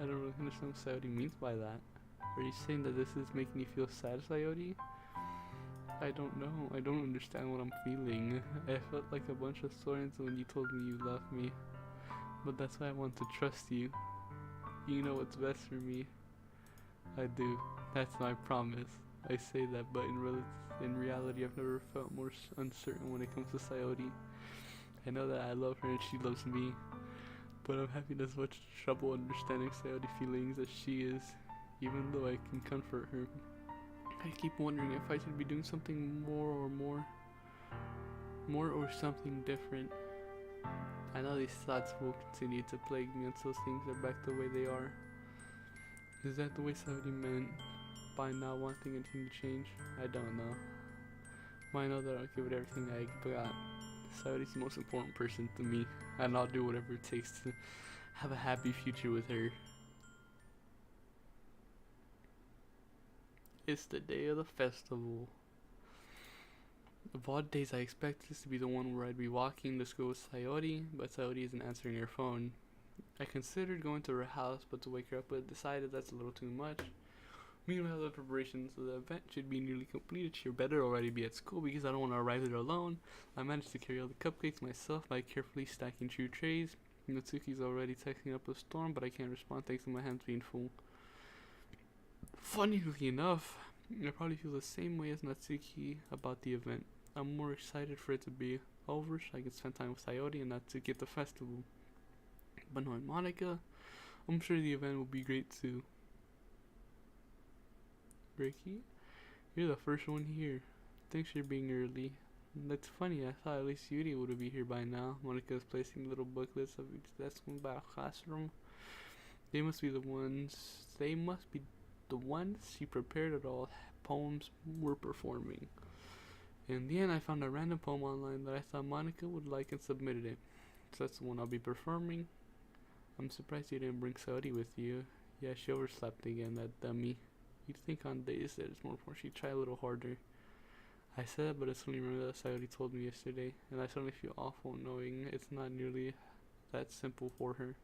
I don't really understand what Sayori means by that. Are you saying that this is making you feel sad, Sayori? I don't know. I don't understand what I'm feeling. I felt like a bunch of thorns when you told me you loved me. But that's why I want to trust you. You know what's best for me. I do. That's my promise. I say that, but in reality, I've never felt more uncertain when it comes to Sayori. I know that I love her and she loves me, but I'm having as much trouble understanding Sayori's feelings as she is, even though I can comfort her. I keep wondering if I should be doing something more or something different. I know these thoughts will continue to plague me until things are back the way they are. Is that the way Sayori meant by not wanting anything to change? I don't know. But I know that I'll give it everything I got. Sayori's the most important person to me, and I'll do whatever it takes to have a happy future with her. It's the day of the festival. Of all days, I expect this to be the one where I'd be walking to school with Sayori, but Sayori isn't answering her phone. I considered going to her house, but to wake her up, but decided that's a little too much. Meanwhile, the preparations of the event should be nearly completed. She better already be at school because I don't want to arrive there alone. I managed to carry all the cupcakes myself by carefully stacking 2 trays. Natsuki's already texting up a storm, but I can't respond thanks to my hands being full. Funnily enough, I probably feel the same way as Natsuki about the event. I'm more excited for it to be over so I can spend time with Sayori and Natsuki at the festival. But knowing Monica, I'm sure the event will be great too. Ricky, you're the first one here. Thanks for being early. That's funny, I thought at least Yuri would be here by now. Monica's placing little booklets of each desk by a classroom. They must be the ones she prepared at all poems we're performing. In the end, I found a random poem online that I thought Monica would like and submitted it. So that's the one I'll be performing. I'm surprised you didn't bring Sayori with you. Yeah, she overslept again, that dummy. You'd think on days that it's more important she'd try a little harder. I said it, but I suddenly remember that Sayori told me yesterday, and I suddenly feel awful knowing it's not nearly that simple for her.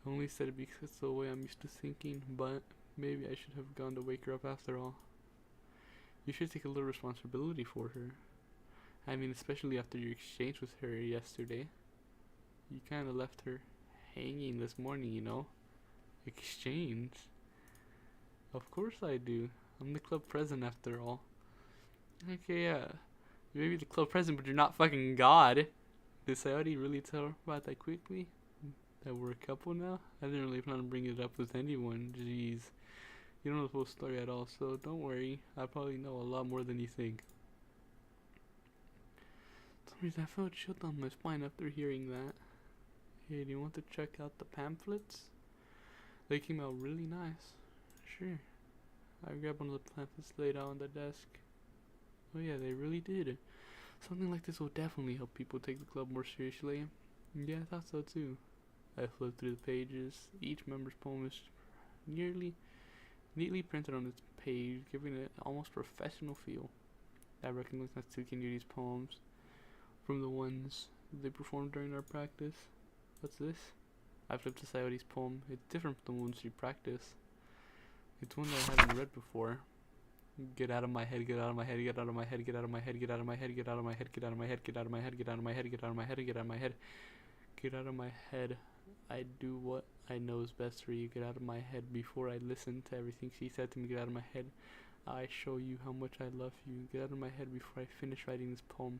I only said it because it's the way I'm used to thinking, but maybe I should have gone to wake her up after all. You should take a little responsibility for her. I mean, especially after your exchange with her yesterday. You kinda left her hanging this morning, you know? Exchange? Of course I do. I'm the club president after all. Okay, yeah. You may be the club president, but you're not fucking God. Did Sayori really tell her about that quickly? That we're a couple now? I didn't really plan on bringing it up with anyone. Jeez. You don't know the full story at all, so don't worry. I probably know a lot more than you think. For some reason I felt chill down my spine after hearing that. Hey, do you want to check out the pamphlets? They came out really nice. Sure. I grabbed one of the pamphlets laid out on the desk. Oh yeah, they really did. Something like this will definitely help people take the club more seriously. Yeah, I thought so too. I flipped through the pages. Each member's poem is neatly printed on its page, giving it an almost professional feel. I recognized Natsuki and Yuri's poems. from the ones they performed during our practice. What's this? I flipped to Sayori's poem. It's different from the ones she practiced. It's one that I haven't read before. Get out of my head, get out of my head, get out of my head, get out of my head, get out of my head, get out of my head, get out of my head, get out of my head, get out of my head, get out of my head, get out of my head, get out of my head. I do what I know is best for you. Get out of my head before I listen to everything she said to me. Get out of my head. I show you how much I love you. Get out of my head before I finish writing this poem.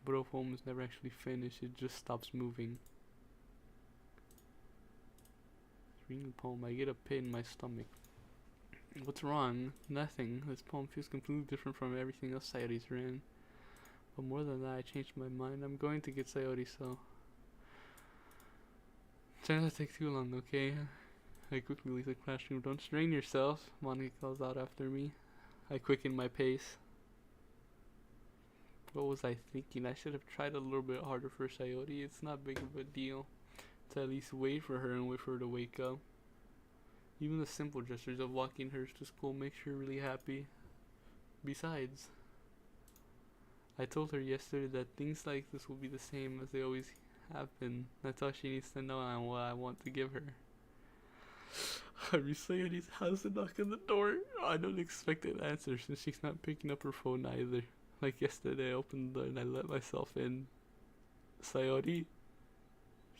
But a poem is never actually finished. It just stops moving. Reading the poem, I get a pit in my stomach. What's wrong? Nothing. This poem feels completely different from everything else Sayori's written. But more than that, I changed my mind. I'm going to get Sayori, so try not to take too long, okay? I quickly leave the classroom. Don't strain yourself, Monica calls out after me. I quicken my pace. What was I thinking? I should have tried a little bit harder for Sayori. It's not big of a deal to at least wait for her and wait for her to wake up. Even the simple gestures of walking her to school makes her really happy. Besides, I told her yesterday that things like this will be the same as they always have been. That's all she needs to know and what I want to give her. I reach Sayori's house and knock on the door. I don't expect an answer since she's not picking up her phone either. Like yesterday, I opened the door and I let myself in. Sayori?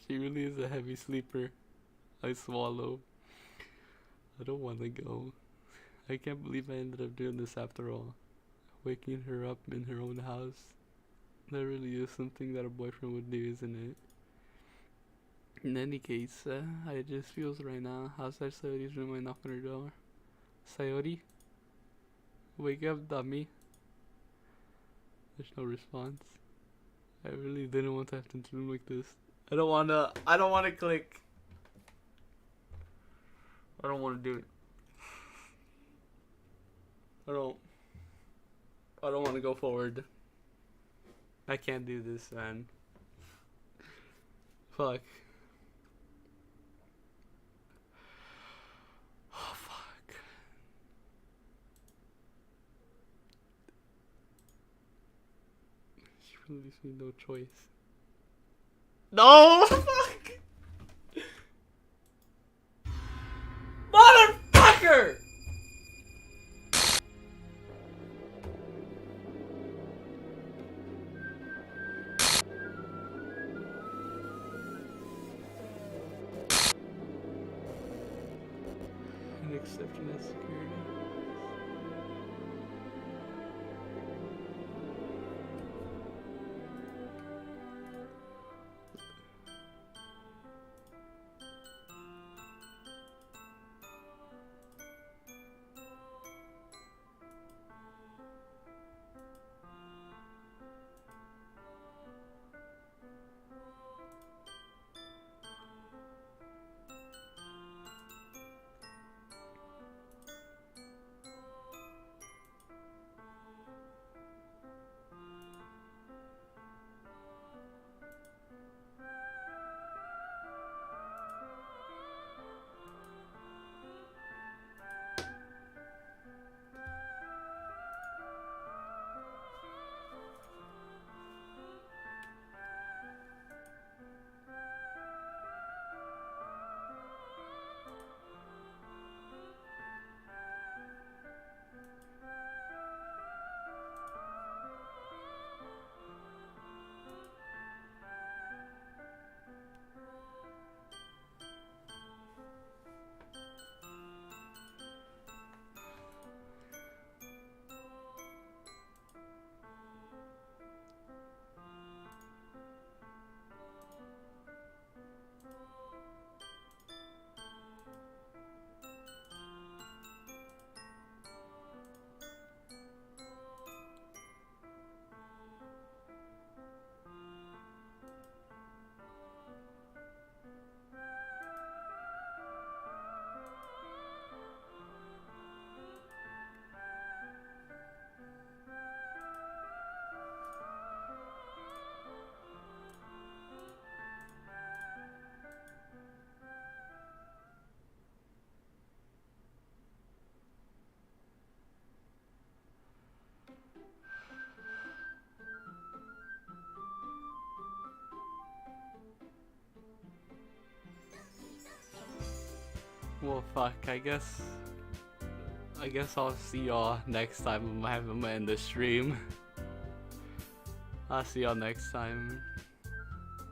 She really is a heavy sleeper. I swallow. I don't want to go. I can't believe I ended up doing this after all. Waking her up in her own house. That really is something that a boyfriend would do, isn't it? In any case, I just feels right now. Outside Sayori's room, I knock on her door. Sayori? Wake up, dummy. There's no response. I really didn't want to have to do like this. I don't wanna click. I don't wanna do it. I don't wanna go forward. I can't do this, man. Fuck. Oh, fuck. She really leaves me no choice. No! Fuck! Motherfucker! An exception as security. Well, fuck, I guess I'll see y'all next time. I'm gonna end the stream. I'll see y'all next time.